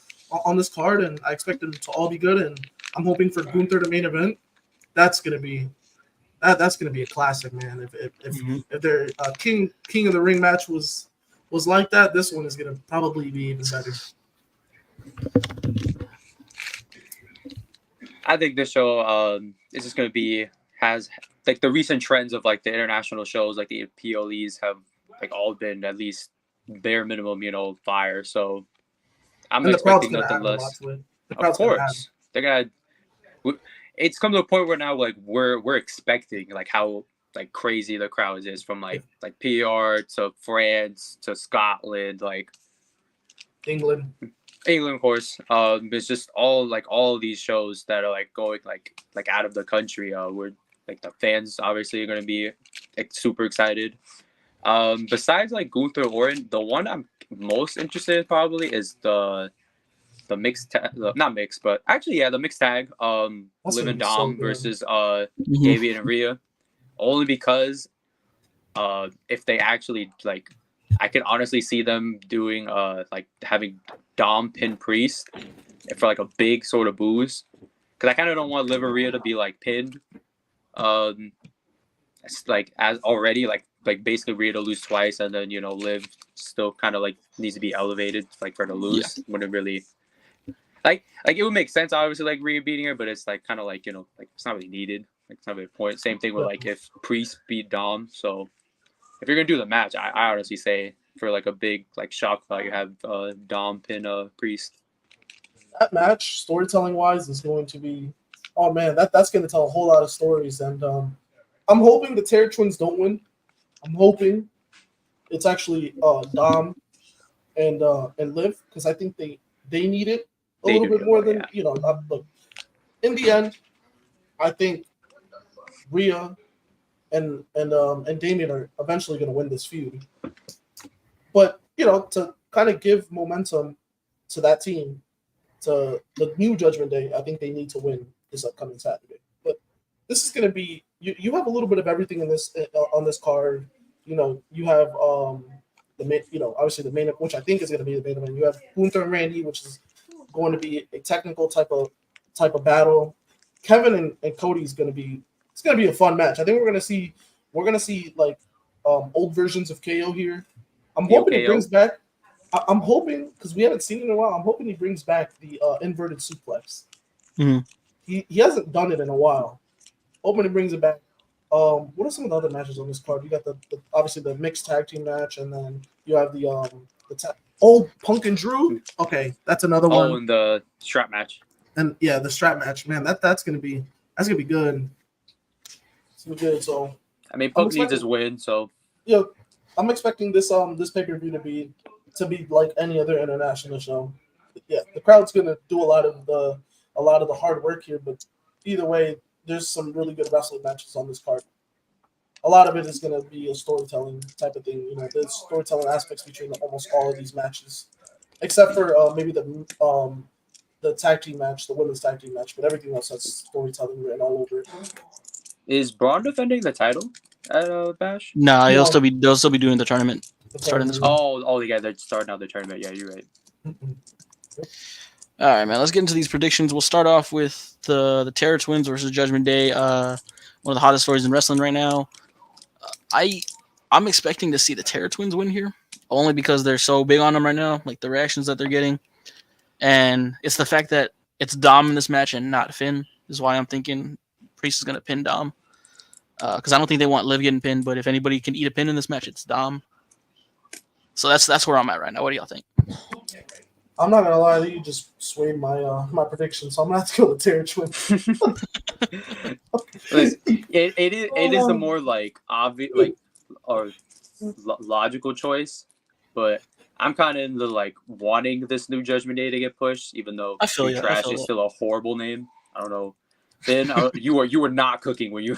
card, and I expect them to all be good. And I'm hoping for Gunther to main event. That's gonna be a classic, man. If their King of the Ring match was like that, this one is gonna probably be even better. I think this show is just going to has like the recent trends of like the international shows, like the PLEs have like all been at least bare minimum, fire. So I'm expecting nothing less. Of course, they're gonna. It's come to a point where now like we're expecting like how like crazy the crowd is from like PR to France to Scotland, like England, of course. It's just all of these shows that are like going like out of the country. We're like the fans obviously are gonna be like super excited. Besides like Gunther Orton, the one I'm most interested in probably is the mixed not mixed, but actually the mixed tag. Liv and Dom versus Davian and Rhea, only because if they actually like. I can honestly see them doing like having Dom pin Priest for like a big sort of booze, because I kind of don't want Liv and Rhea to be like pinned. It's like as already like basically Rhea to lose twice, and then Liv still kind of like needs to be elevated like for her to lose. Wouldn't really like it would make sense obviously like Rhea beating her, but it's like kind of like like it's not really needed. Like it's not really a point. Same thing with like if Priest beat Dom. So if you're gonna do the match, I honestly say for like a big like shock value, have Dom pin Priest. That match, storytelling wise, is going to be, oh man, that's going to tell a whole lot of stories. And I'm hoping the Terror Twins don't win. I'm hoping it's actually Dom and Liv, because I think they need it a little bit more than look. In the end, I think Rhea and Damien are eventually going to win this feud. But to kind of give momentum to that team, to the new Judgment Day, I think they need to win this upcoming Saturday. But this is going to be you have a little bit of everything in this on this card. You have the main, obviously the main, which I think is going to be the main event. You have Gunther and Randy, which is going to be a technical type of battle. Kevin and Cody is going to be. It's going to be a fun match. I think we're going to see like old versions of KO here. I'm hoping he brings back. I'm hoping, because we haven't seen it in a while. I'm hoping he brings back the inverted suplex. Mm-hmm. He hasn't done it in a while. Hoping he brings it back. What are some of the other matches on this card? You got the obviously the mixed tag team match, and then you have the Punk and Drew. Okay, that's another one. Oh, and the strap match. And yeah, the strap match. Man, that's gonna be good. It's gonna be good. So I mean, Punk needs his win. So I'm expecting this pay-per-view to be like any other international show. Yeah, the crowd's gonna do a lot of the hard work here, but either way, there's some really good wrestling matches on this card. A lot of it is gonna be a storytelling type of thing. There's storytelling aspects between almost all of these matches, except for maybe the tag team match, the women's tag team match, but everything else has storytelling written all over it. Is Braun defending the title at Bash? Nah, they'll still be doing the tournament. Starting this week. Yeah, they're starting out the tournament. Yeah, you're right. All right, man. Let's get into these predictions. We'll start off with the Terror Twins versus Judgment Day. One of the hottest stories in wrestling right now. I'm expecting to see the Terror Twins win here, only because they're so big on them right now, like the reactions that they're getting, and it's the fact that it's Dom in this match and not Finn is why I'm thinking Priest is gonna pin Dom. Because I don't think they want Liv getting pinned, but if anybody can eat a pin in this match, it's Dom. So that's where I'm at right now. What do y'all think? I'm not gonna lie, you just swayed my prediction, so I'm gonna have to go with Terror Twins. Listen, it is the more like obvious or logical choice, but I'm kind of in the like wanting this new Judgment Day to get pushed, even though I feel Big you. I Trash feel is that. still a horrible name. I don't know. Finn, you were not cooking when you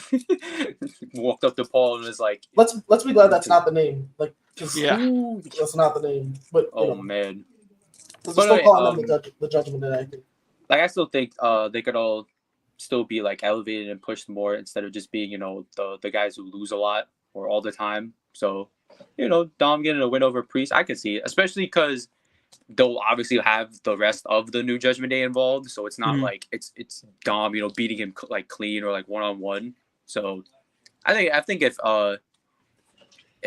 walked up to Paul and was like, Let's be glad that's not the name. Like, because Yeah. that's not the name. But oh man. because But they're still anyway, calling them the Judgment Day. I think. like I still think they could all still be like elevated and pushed more instead of just being the guys who lose a lot or all the time. So Dom getting a win over Priest, I can see it, especially because they'll obviously have the rest of the new Judgment Day involved. So it's not like it's Dom beating him like clean or like 1-on-1. So I think if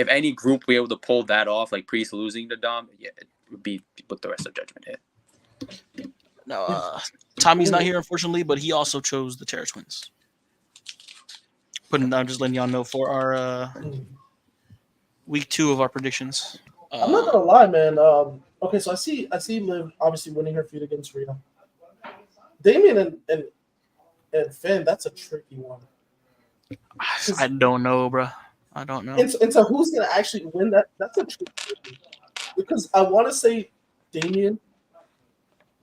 any group be able to pull that off, like Priest losing to Dom, yeah, it would be with the rest of Judgment Day. No, Tommy's not here, unfortunately, but he also chose the Terror Twins. I'm just letting y'all know for our week 2 of our predictions. I'm not gonna lie, man. Okay, so I see Liv obviously winning her feud against Rhea. Damien and Finn, that's a tricky one. I don't know, bro. I don't know. And so who's gonna actually win that? That's a tricky one. Because I want to say Damien,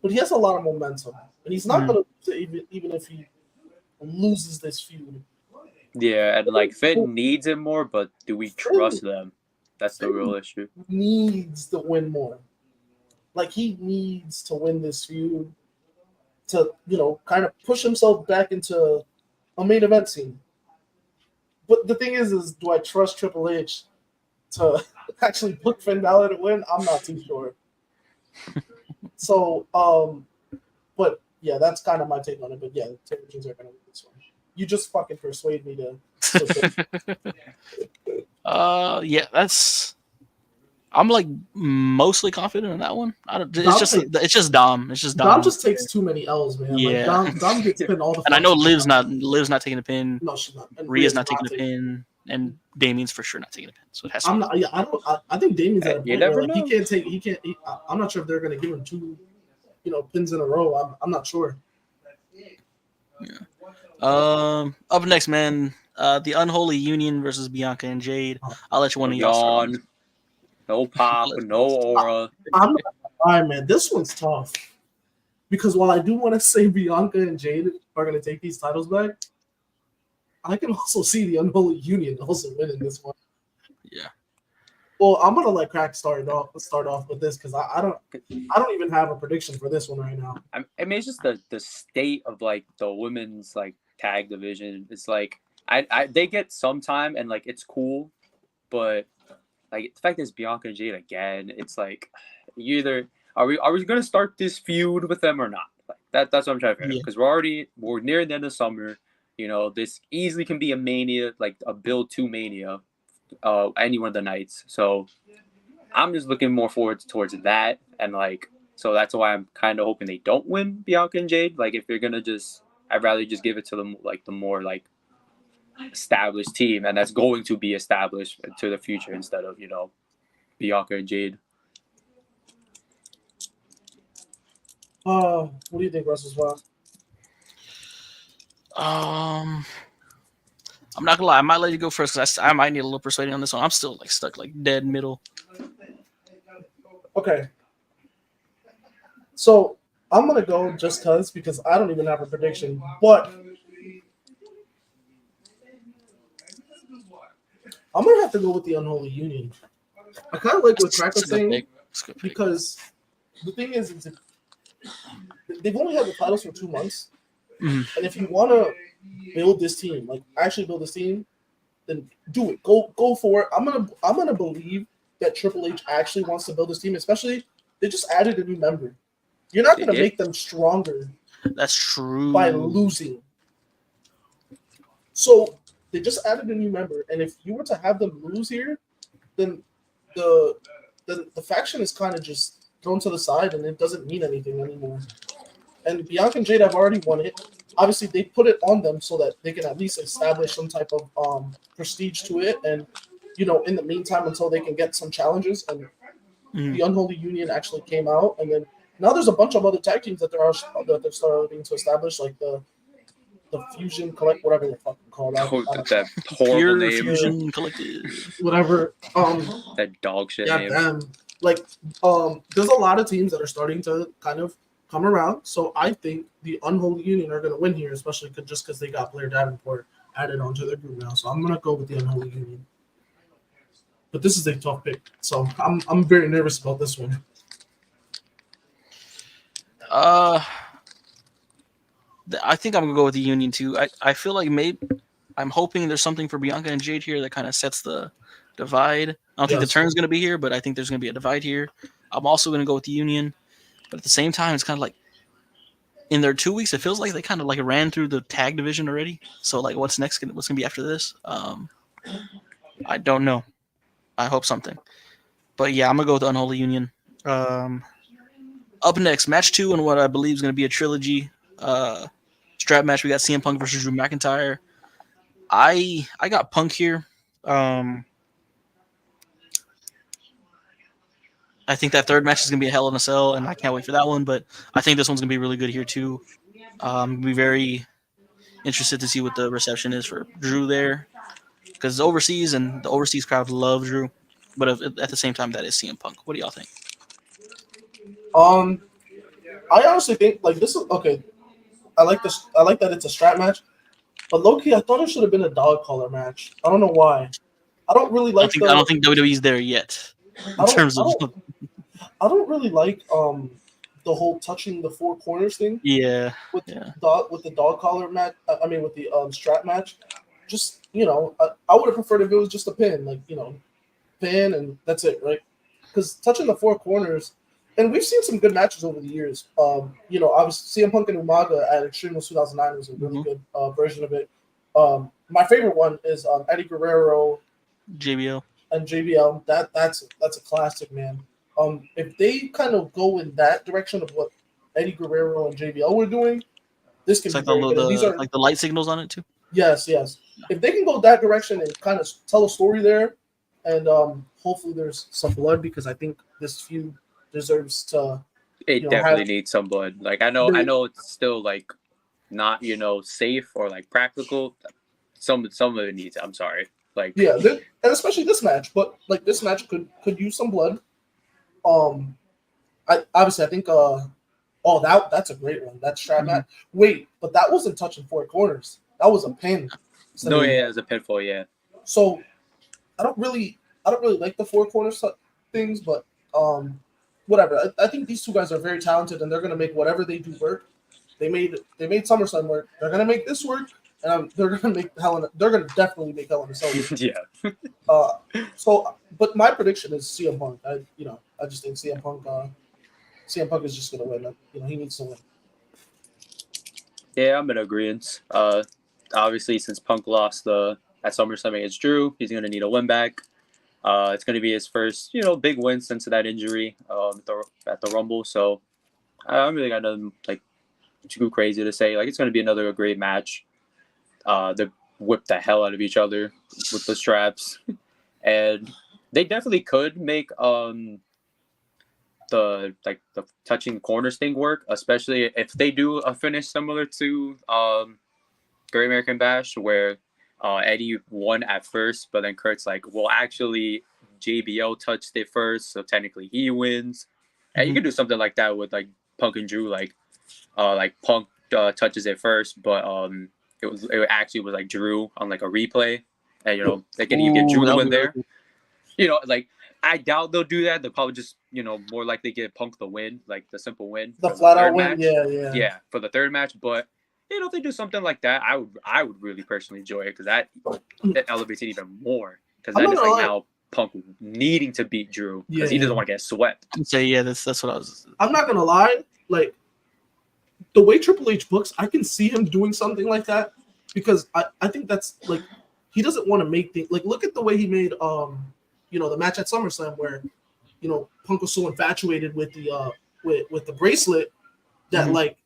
but he has a lot of momentum, and he's not gonna lose it even if he loses this feud. Yeah, and like Finn needs him more, but do we trust them? That's the real issue. Needs to win more. Like he needs to win this feud to kind of push himself back into a main event scene. But the thing is do I trust Triple H to actually book Finn Balor to win? I'm not too sure. So, but yeah, that's kind of my take on it. But yeah, the Terror Twins are gonna win this one. You just fucking persuade me to. Yeah, I'm like mostly confident in that one. It's just Dom. It's just Dom. Dom just takes too many L's, man. Yeah. Like Dom gets pinned all the. And I know Liv's not taking a pin. No, she's not. And Rhea's not taking a pin, and Damien's for sure not taking a pin. So it has to. I'm not. Yeah, I don't. I think Damien's at a point never where know. he can't take. He can't. I'm not sure if they're gonna give him 2, pins in a row. I'm not sure. Yeah. Up next, man. The Unholy Union versus Bianca and Jade. I'll let you one of y'all start. No pop, no aura. I'm not lying, man. This one's tough because while I do want to say Bianca and Jade are going to take these titles back, I can also see the Unholy Union also winning this one. Yeah. Well, I'm gonna let Crack start off with this because I don't even have a prediction for this one right now. I mean, it's just the state of like the women's like tag division. It's like they get some time and like it's cool, but like the fact that it's Bianca and Jade again, it's like you either are we gonna start this feud with them or not? Like that's what I'm trying to figure out because we're near the end of summer. This easily can be a Mania, like a build to Mania, any one of the nights. So I'm just looking more forward towards that, and like so that's why I'm kind of hoping they don't win Bianca and Jade. Like if you're gonna I'd rather just give it to them like the more like established team, and that's going to be established to the future instead of Bianca and Jade. What do you think, Russ, as well? I'm not gonna lie. I might let you go first because I might need a little persuading on this one. I'm still like stuck like dead middle. Okay. So I'm gonna go just because I don't even have a prediction, but I'm gonna have to go with the Unholy Union. I kind of like what Crack was saying because the thing is they've only had the titles for 2 months, and if you want to build this team, like actually build this team, then do it. Go for it. I'm gonna believe that Triple H actually wants to build this team, especially they just added a new member. You're not gonna make them stronger. That's true. By losing. So they just added a new member, and if you were to have them lose here, then the faction is kind of just thrown to the side, and it doesn't mean anything anymore. And Bianca and Jade have already won it. Obviously, they put it on them so that they can at least establish some type of prestige to it, and in the meantime, until they can get some challenges, and the Unholy Union actually came out, and then Now there's a bunch of other tag teams that they're starting to establish, like the Fusion Collect, whatever they're fucking called. I don't That horrible Pure name. Fusion Collective. whatever. That dog shit Yeah, name. damn. Like, there's a lot of teams that are starting to kind of come around. So I think the Unholy Union are going to win here, especially just because they got Blair Davenport added onto their group now. So I'm going to go with the Unholy Union. But this is a tough pick, so I'm very nervous about this one. I think I'm gonna go with the Union too. I feel like maybe I'm hoping there's something for Bianca and Jade here that kind of sets the divide. I don't think the Yes. turn's gonna be here, but I think there's gonna be a divide here. I'm also gonna go with the Union, but at the same time, it's kind of like in their 2 weeks, it feels like they kind of like ran through the tag division already. So like, what's next? What's gonna be after this? I don't know. I hope something. But yeah, I'm gonna go with the Unholy Union. Up next, match 2 and what I believe is gonna be a trilogy strap match. We got CM Punk versus Drew McIntyre. I got Punk here. I think that third match is gonna be a Hell in a Cell, and I can't wait for that one. But I think this one's gonna be really good here too. I'm be very interested to see what the reception is for Drew there, because it's overseas and the overseas crowd love Drew. But at the same time, that is CM Punk. What do y'all think? I honestly think like this is okay. I like this. I like that it's a strap match, but low key, I thought it should have been a dog collar match. I don't know why. I don't really like. I don't think WWE's there yet in terms of. I don't really like the whole touching the four corners thing. Yeah. With the dog collar match. I mean with the strap match. Just I would have preferred if it was just a pin, like pin and that's it, right? Because touching the four corners. And we've seen some good matches over the years. Obviously CM Punk and Umaga at Extreme Rules 2009 was a really good version of it. My favorite one is Eddie Guerrero, JBL, and JBL. That's a classic, man. If they kind of go in that direction of what Eddie Guerrero and JBL were doing, this can it's be like very good. These are like the light signals on it too. Yes. If they can go that direction and kind of tell a story there, and hopefully there's some blood because I think this feud deserves to. It definitely needs some blood. Like I know it's still like not safe or like practical. Some of it needs. I'm sorry. Like and especially this match, but like this match could use some blood. I think that's a great one. That strap match. Wait, but that wasn't touching four corners. That was a pin. No, yeah, it was a pinfall. Yeah. So I don't really like the four corners things, but whatever. I think these two guys are very talented, and they're gonna make whatever they do work. They made SummerSlam work. They're gonna make this work, and they're gonna definitely make Hell in a Cell work. Yeah. But my prediction is CM Punk. I just think CM Punk is just gonna win. He needs to win. Yeah, I'm in agreement. Obviously, since Punk lost at SummerSlam against Drew, he's gonna need a win back. It's going to be his first, big win since that injury at the Rumble. So I'm really got nothing like too crazy to say. Like it's going to be another great match. They whip the hell out of each other with the straps, and they definitely could make the touching corners thing work, especially if they do a finish similar to Great American Bash where. Eddie won at first, but then Kurt's like, well, actually, JBL touched it first, so technically he wins. And you could do something like that with like Punk and Drew, like Punk touches it first, but it actually was like Drew on like a replay, and they can even get Drew the win there. Like I doubt they'll do that. They'll probably just more likely get Punk the win, like the simple win, the flat out win, yeah, for the third match, but. If they do something like that, I would really personally enjoy it because that elevates it even more. Because that is like now Punk needing to beat Drew because he doesn't want to get swept. That's what I was. I'm not gonna lie, like the way Triple H books, I can see him doing something like that because I think that's like he doesn't want to make things like look at the way he made the match at SummerSlam where Punk was so infatuated with the with the bracelet that like.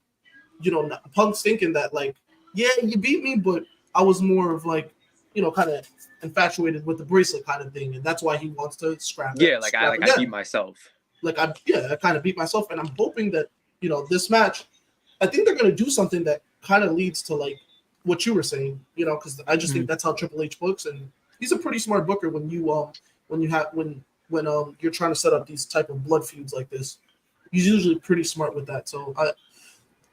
Punk's thinking that like, yeah, you beat me, but I was more of like, kind of infatuated with the bracelet kind of thing, and that's why he wants to scrap. Yeah, I beat myself. I kind of beat myself, and I'm hoping that this match, I think they're gonna do something that kind of leads to like what you were saying, because I just think that's how Triple H books, and he's a pretty smart booker when you're trying to set up these type of blood feuds like this. He's usually pretty smart with that, so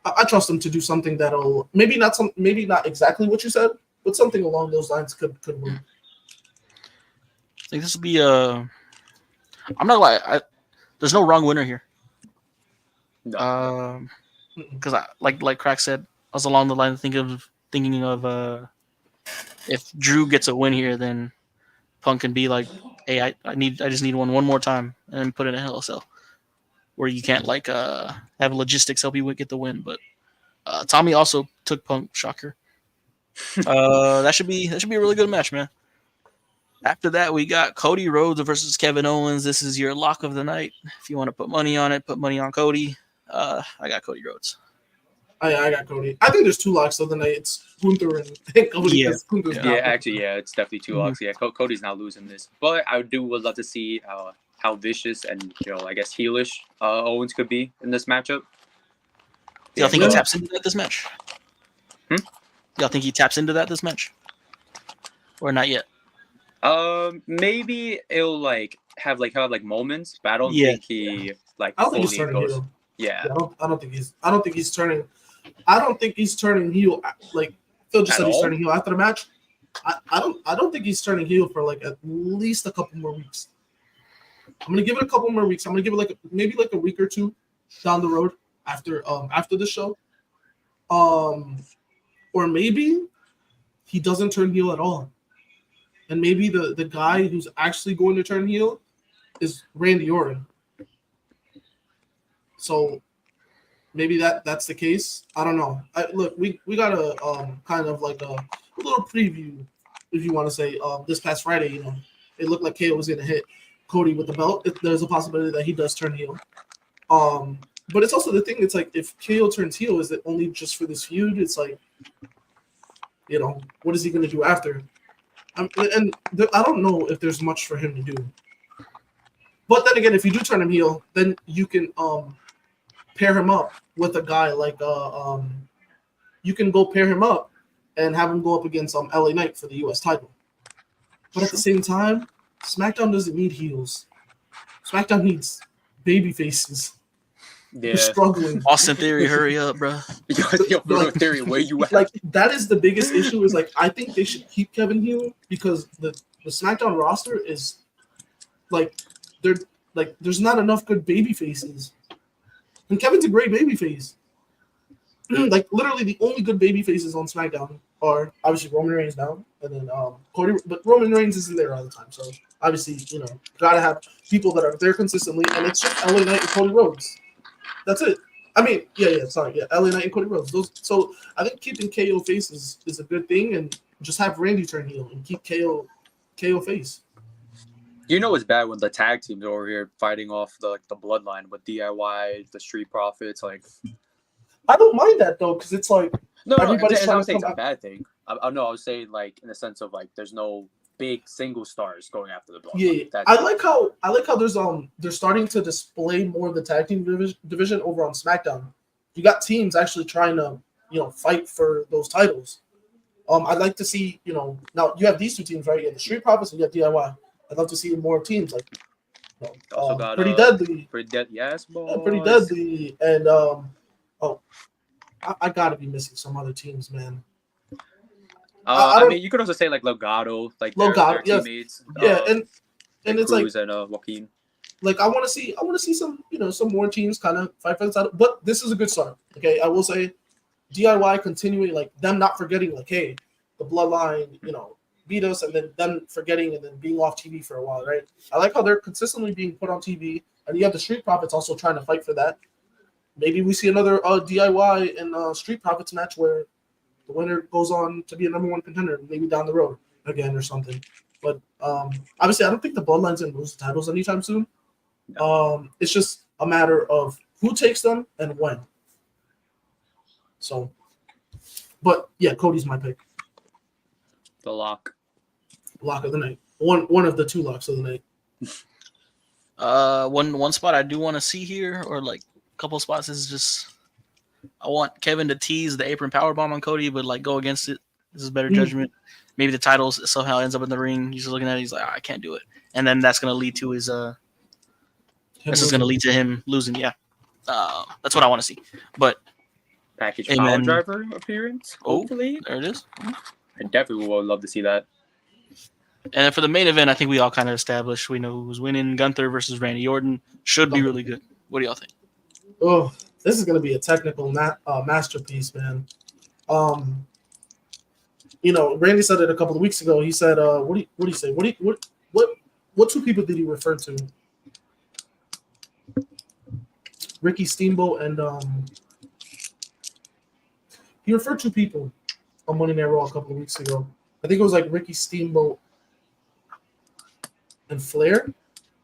I trust him to do something that'll maybe not exactly what you said, but something along those lines could work. I think this will be I'm not like there's no wrong winner here. No. Because like Crack said, I was along the line of thinking of if Drew gets a win here, then Punk can be like, hey, I just need one more time and then put it in Hell in a Cell, where you can't like have logistics help you get the win. But Tommy also took Punk, shocker. That should be a really good match, man. After that, we got Cody Rhodes versus Kevin Owens. This is your lock of the night. If you want to put money on it, put money on Cody. I got Cody Rhodes. I got Cody. I think there's two locks of the night. It's Gunther and Cody. Yeah. It's definitely two locks. Yeah, Cody's not losing this, but I would love to see how vicious and I guess heelish Owens could be in this matchup. Y'all think he taps into that this match? Y'all think he taps into that this match, or not yet? Maybe it'll have moments, but I don't think he I don't think he's turning heel. Yeah. I don't think he's turning. I don't think he's turning heel. Like Phil just said, he's turning heel after the match. I don't think he's turning heel for like at least a couple more weeks. I'm gonna give it a couple more weeks. I'm gonna give it maybe a week or two down the road after the show. Or maybe he doesn't turn heel at all. And maybe the guy who's actually going to turn heel is Randy Orton. So maybe that's the case. I don't know. Look, we got a kind of like a little preview, if you want to say, this past Friday. It looked like KO was going to hit Cody with the belt. There's a possibility that he does turn heel. But it's also the thing. It's like if KO turns heel, is it only just for this feud? It's like, what is he going to do after? I don't know if there's much for him to do. But then again, if you do turn him heel, then you can pair him up with a guy like you can go pair him up and have him go up against LA Knight for the US title. But at the same time, SmackDown doesn't need heels. SmackDown needs baby faces. Yeah. They're struggling. Austin Theory, hurry up, bro. Yo, Theory, where you at? Like that is the biggest issue. Is like I think they should keep Kevin heel because the SmackDown roster is there's not enough good baby faces. And Kevin's a great baby face. Like literally the only good baby faces on SmackDown are obviously Roman Reigns now, and then Cody. But Roman Reigns isn't there all the time, so obviously gotta have people that are there consistently, and it's just LA Knight and Cody Rhodes. That's it. I mean, LA Knight and Cody Rhodes. So I think keeping KO face is a good thing, and just have Randy turn heel and keep KO face. It's bad when the tag teams are over here fighting off the bloodline with DIY, the Street Profits. Like, I don't mind that though, because it's like everybody's trying to say it's a bad thing. I was saying in the sense of there's no big single stars going after the bloodline. Yeah, I like how there's they're starting to display more of the tag team division over on SmackDown. You got teams actually trying to fight for those titles. I'd like to see now you have these two teams, right? You have the Street Profits and you have DIY. I'd love to see more teams Pretty Deadly. Yes, boys. Pretty Deadly, and I gotta be missing some other teams, man. I mean, you could also say Legado, their teammates. And it's Cruz and Joaquin. I want to see some some more teams kind of fight for the title. But this is a good start. Okay, I will say, DIY continuing them not forgetting hey, the bloodline beat us, and then them forgetting and then being off TV for a while, right? I like how they're consistently being put on TV, and you have the Street Profits also trying to fight for that. Maybe we see another DIY and Street Profits match where the winner goes on to be a number one contender, maybe down the road again or something. But obviously, I don't think the Bloodline's going to lose the titles anytime soon. It's just a matter of who takes them and when. So, but yeah, Cody's my pick. The lock of the night. One of the two locks of the night. One spot I do want to see here, or like a couple spots, is just I want Kevin to tease the apron powerbomb on Cody, but like go against it. This is better judgment. Maybe the title somehow ends up in the ring. He's looking at it. He's like, I can't do it, and then that's gonna lead to his This is gonna lead to him losing. Yeah, that's what I want to see. But Package Hey, power man. driver appearance. Oh. Hopefully, there it is. I definitely would love to see that. And then for the main event, I think we all kind of established we know who's winning. Gunther versus Randy Orton should be really good. What do y'all think? Oh, this is going to be a technical masterpiece, man. Randy said it a couple of weeks ago. He said, "What do you say? What two people did he refer to? Ricky Steamboat and he referred to people on Monday Night Raw a couple of weeks ago. I think it was like Ricky Steamboat and Flair.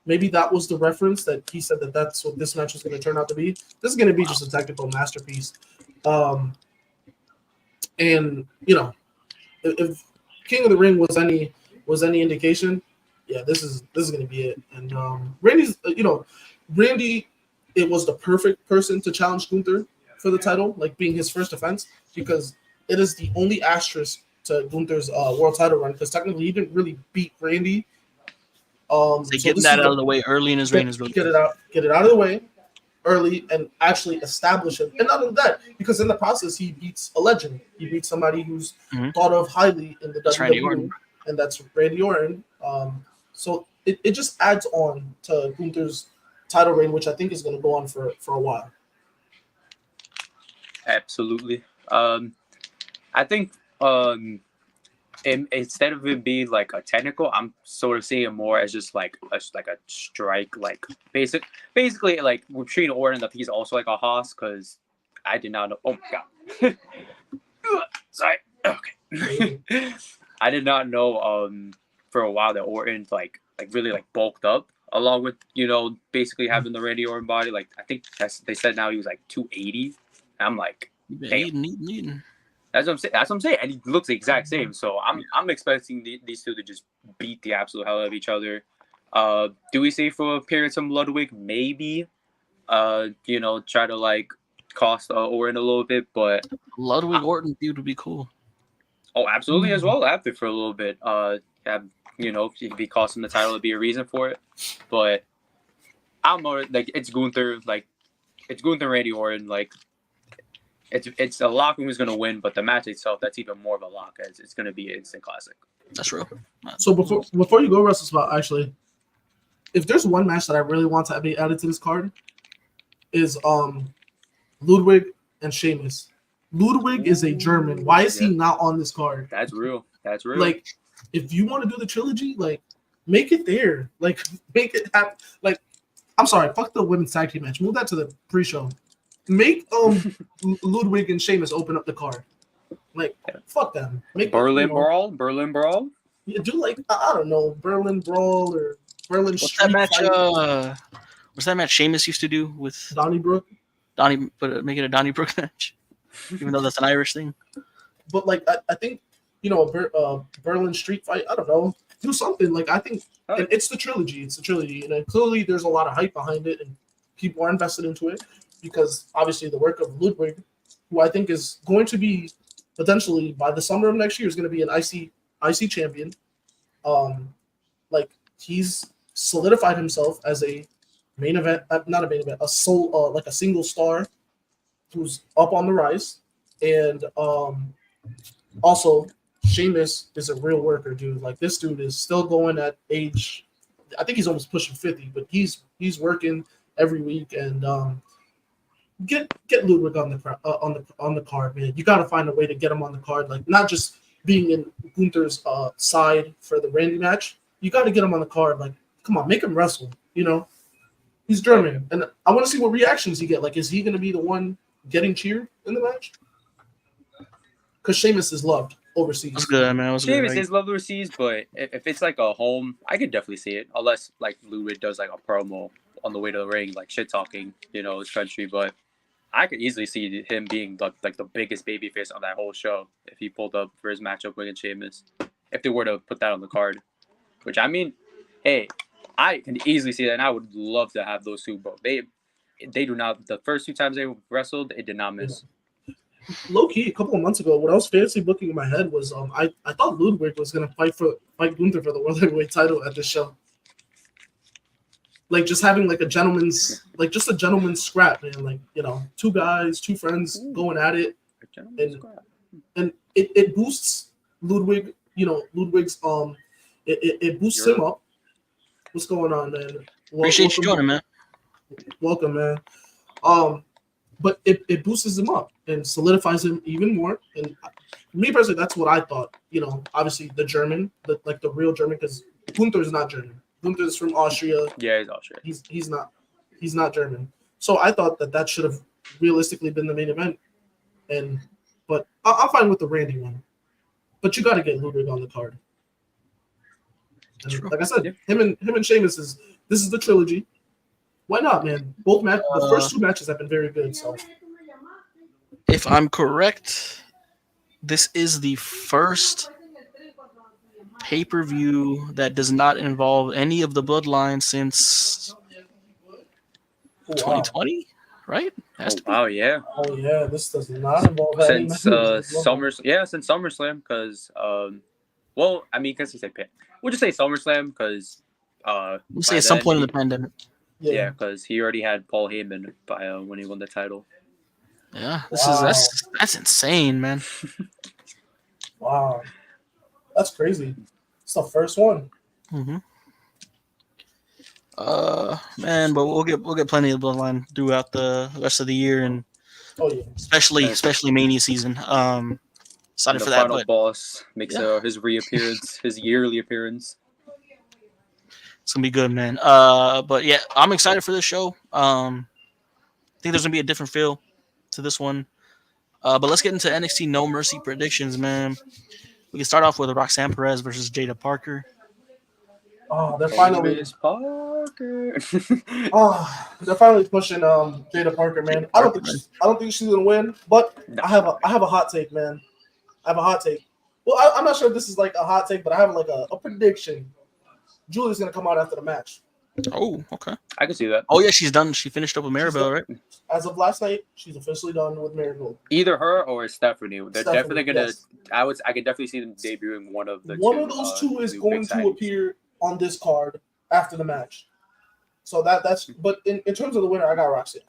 Maybe that was the reference that he said that's what this match was going to turn out to be. This is going to be just a technical masterpiece. And if King of the Ring was any indication, yeah, this is going to be it. And Randy, it was the perfect person to challenge Gunther for the title, like being his first defense, because it is the only asterisk to Gunther's world title run, because technically he didn't really beat Randy. So getting that out of the way early in his reign is really get it out of the way early and actually establish him. And not only that, because in the process he beats a legend. He beats somebody who's thought of highly in the WWE, and that's Randy Orton. So it just adds on to Gunther's title reign, which I think is going to go on for a while. Absolutely. I think instead of it being like a technical, I'm sort of seeing it more as just like a strike, like basically like we're treating Orton that he's also like a hoss, because I did not know. Oh my god, sorry. Okay, I did not know for a while that Orton like really like bulked up, along with basically having the Randy Orton body. Like I think they said now he was like 280. I'm like, damn. That's what I'm saying. And he looks the exact same. So I'm expecting these two to just beat the absolute hell out of each other. Do we see for a period some Ludwig? Maybe. Try to like cost Orton a little bit, but Ludwig Orton feud would be cool. Oh, absolutely as well. After for a little bit, if he cost him the title, it'd be a reason for it. But I'm more like it's Gunther, Randy Orton, like. It's a lock who's going to win, but the match itself, that's even more of a lock, as it's going to be an instant classic. That's real. So before you go, Russell Spot, actually, if there's one match that I really want to be added to this card, is Ludwig and Sheamus. Ludwig is a German. Why is he not on this card? That's real. Like, if you want to do the trilogy, like, make it there. Like, make it happen. Like, I'm sorry, fuck the women's tag team match. Move that to the pre-show. Make Ludwig and Sheamus open up the card. Like, fuck them. Make Berlin Brawl. Yeah, do like I don't know, Berlin Brawl or Berlin Street Fight. What's that match Sheamus used to do with Donnybrook? But make it a Donnybrook match, even though that's an Irish thing. But like I think Berlin Street Fight. I don't know, do something like I think and it's the trilogy. It's the trilogy, and clearly there's a lot of hype behind it, and people are invested into it. Because obviously the work of Ludwig, who I think is going to be potentially by the summer of next year is going to be an IC champion. Like he's solidified himself as a main event, not a main event, a single star who's up on the rise. And also Sheamus is a real worker, dude. Like this dude is still going at age. I think he's almost pushing 50, but he's working every week and. Get Ludwig on the card, man. You got to find a way to get him on the card, like not just being in Gunther's side for the Randy match. You got to get him on the card. Like, come on, make him wrestle. He's German, and I want to see what reactions he get. Like, is he going to be the one getting cheered in the match? Because Sheamus is loved overseas. That's good, man. Sheamus is loved overseas, but if it's like a home, I could definitely see it. Unless like Ludwig does like a promo on the way to the ring, like shit talking, his country, but. I could easily see him being like the biggest babyface on that whole show if he pulled up for his matchup against Sheamus. If they were to put that on the card, which I mean, hey, I can easily see that, and I would love to have those two, bro. They do not. The first 2 times they wrestled, it did not miss. Low key, a couple of months ago, what I was fancy booking in my head was I thought Ludwig was gonna fight Gunther for the world heavyweight title at this show. Like just having like a gentleman's scrap, man. Like, you know, two guys, two friends going at it, and it boosts Ludwig. You know, Ludwig's it boosts him up. What's going on, man? Appreciate you joining, man. Welcome, man. But it boosts him up and solidifies him even more. And me personally, that's what I thought. You know, obviously the German, the real German, because Gunther's not German. Gunther's from Austria. Yeah, he's Austrian. He's not German. So I thought that should have realistically been the main event. But I'm fine with the Randy one. But you got to get Ludwig on the card. And like I said, him and Sheamus this is the trilogy. Why not, man? The first 2 matches have been very good. So, if I'm correct, this is the first pay-per-view that does not involve any of the bloodlines since 2020, right? Yeah. Oh yeah, this does not involve since SummerSlam, because well, I mean, because he said we'll just say SummerSlam because we'll say at some point in the pandemic. Yeah, because he already had Paul Heyman by when he won the title. Yeah, that's insane, man. Wow, that's crazy. It's the first one. Mm-hmm. Man, but we'll get plenty of bloodline throughout the rest of the year, and especially Mania season. Excited for that. Final boss makes his reappearance, his yearly appearance. It's gonna be good, man. But yeah, I'm excited for this show. I think there's gonna be a different feel to this one. But let's get into NXT No Mercy predictions, man. We can start off with Roxanne Perez versus Jada Parker. Oh, they're finally they're finally pushing Jada Parker, man. I don't think she's gonna win, but I have a hot take, man. I have a hot take. Well, I'm not sure if this is like a hot take, but I have like a prediction. Julia's gonna come out after the match. Oh, okay. I can see that. Oh yeah, she's done. She finished up with Maribel, right? As of last night, she's officially done with Maribel. Either her or Stephanie. They're definitely gonna. Yes. I can definitely see them debuting one of the. One of those two is going to appear on this card after the match. So that's. But in terms of the winner, I got Roxanne.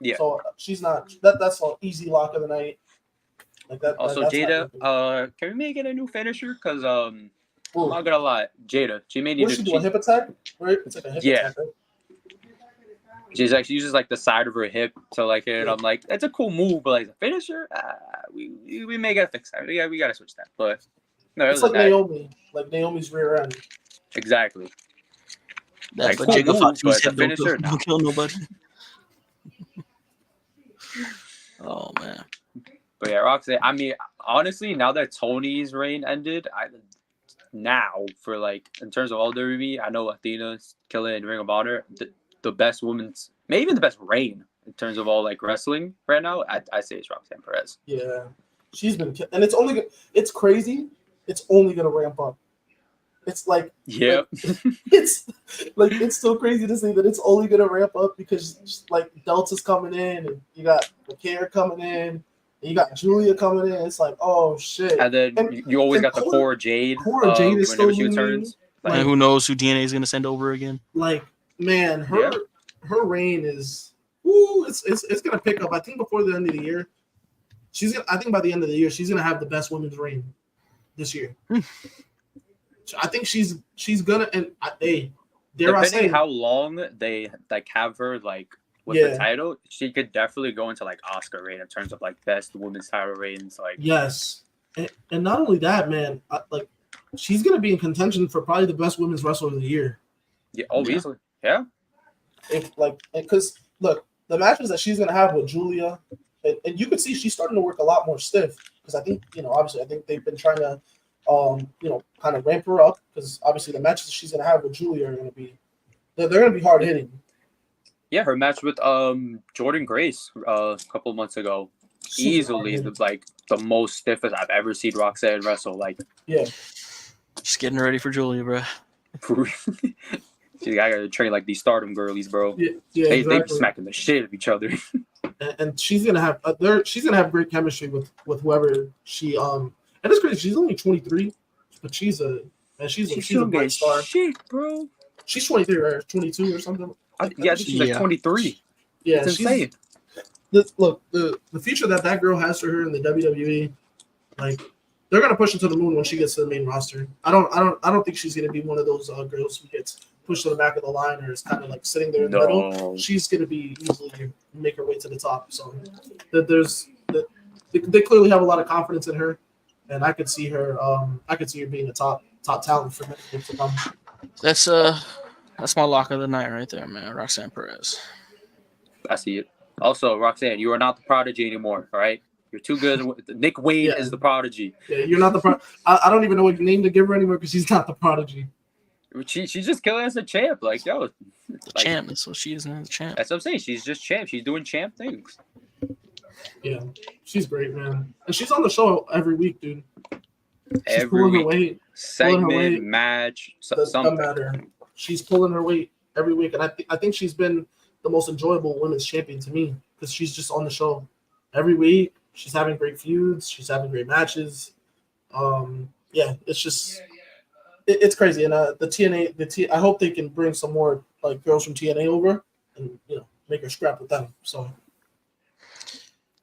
Yeah. So she's not. That's an easy lock of the night. Like that. Also, Jada. Can we make it a new finisher? Because I'm not gonna lie, Jada. She may need to do a hip attack, right? It's like a hip attack, right? She uses like the side of her hip to like it. I'm like, that's a cool move, but like the finisher, we may gotta fix that. We gotta switch that. But no, it's like Naomi, like Naomi's rear end. Exactly. That's like, cool move, but the finisher don't kill nobody. Oh man. But yeah, Roxanne. I mean, honestly, now that Tony's reign ended, now for like in terms of all WWE, I know Athena's killing in Ring of Honor. The best women's, maybe even the best reign in terms of all like wrestling right now. I say it's Roxanne Perez. Yeah, she's been, and it's crazy. It's only gonna ramp up. It's like it's like it's so crazy to say that it's only gonna ramp up because like Delta's coming in and you got McCare coming in. You got Julia coming in. It's like, oh shit! And then you always got the Cora Jade. Cora Jade is still she returns. Like, and who knows who DNA is gonna send over again? Like, man, her reign is, it's gonna pick up. I think before the end of the year, I think by the end of the year, she's gonna have the best women's reign this year. I think she's gonna, and depending how long they like have her like. With the title, she could definitely go into like Oscar reign in terms of like best women's title reigns. Like yes, and not only that, man, like she's gonna be in contention for probably the best women's wrestler of the year. Yeah, easily. Yeah. Because look, the matches that she's gonna have with Julia, and you can see she's starting to work a lot more stiff. Because I think obviously I think they've been trying to, kind of ramp her up. Because obviously the matches she's gonna have with Julia are gonna be, they're gonna be hard hitting. Yeah, her match with Jordan Grace a couple of months ago, easily the most stiffest I've ever seen Roxanne wrestle. Like, yeah, just getting ready for Julia, bro. See, I gotta train like these Stardom girlies, bro. Yeah, They be exactly. smacking the shit of each other. And she's gonna have great chemistry with whoever she And it's crazy. She's only 23, but she's a bright star. Shit, bro. She's 23 or 22 or something. I think she's like 23. Yeah, It's insane. The future that girl has for her in the WWE, like they're gonna push her to the moon when she gets to the main roster. I don't think she's gonna be one of those girls who gets pushed to the back of the line or is kind of like sitting there in the middle. She's gonna be easily make her way to the top. So they clearly have a lot of confidence in her, and I could see her being a top talent for many years to come. That's my lock of the night right there, man. Roxanne Perez. I see it. Also, Roxanne, you are not the prodigy anymore. All right, you're too good. Nick Wayne is the prodigy. Yeah, you're not the I don't even know what name to give her anymore because she's not the prodigy. She's just killing as a champ. Like, yo, champ. That's what she is now. The champ. That's what I'm saying. She's just champ. She's doing champ things. Yeah, she's great, man. And she's on the show every week, dude. She's every pulling week. her weight. Segment, match, something. Doesn't matter. She's pulling her weight every week, and I think she's been the most enjoyable women's champion to me because she's just on the show every week. She's having great feuds. She's having great matches. Yeah, it's just it's crazy. And the TNA, I hope they can bring some more like girls from TNA over and make her scrap with them. So.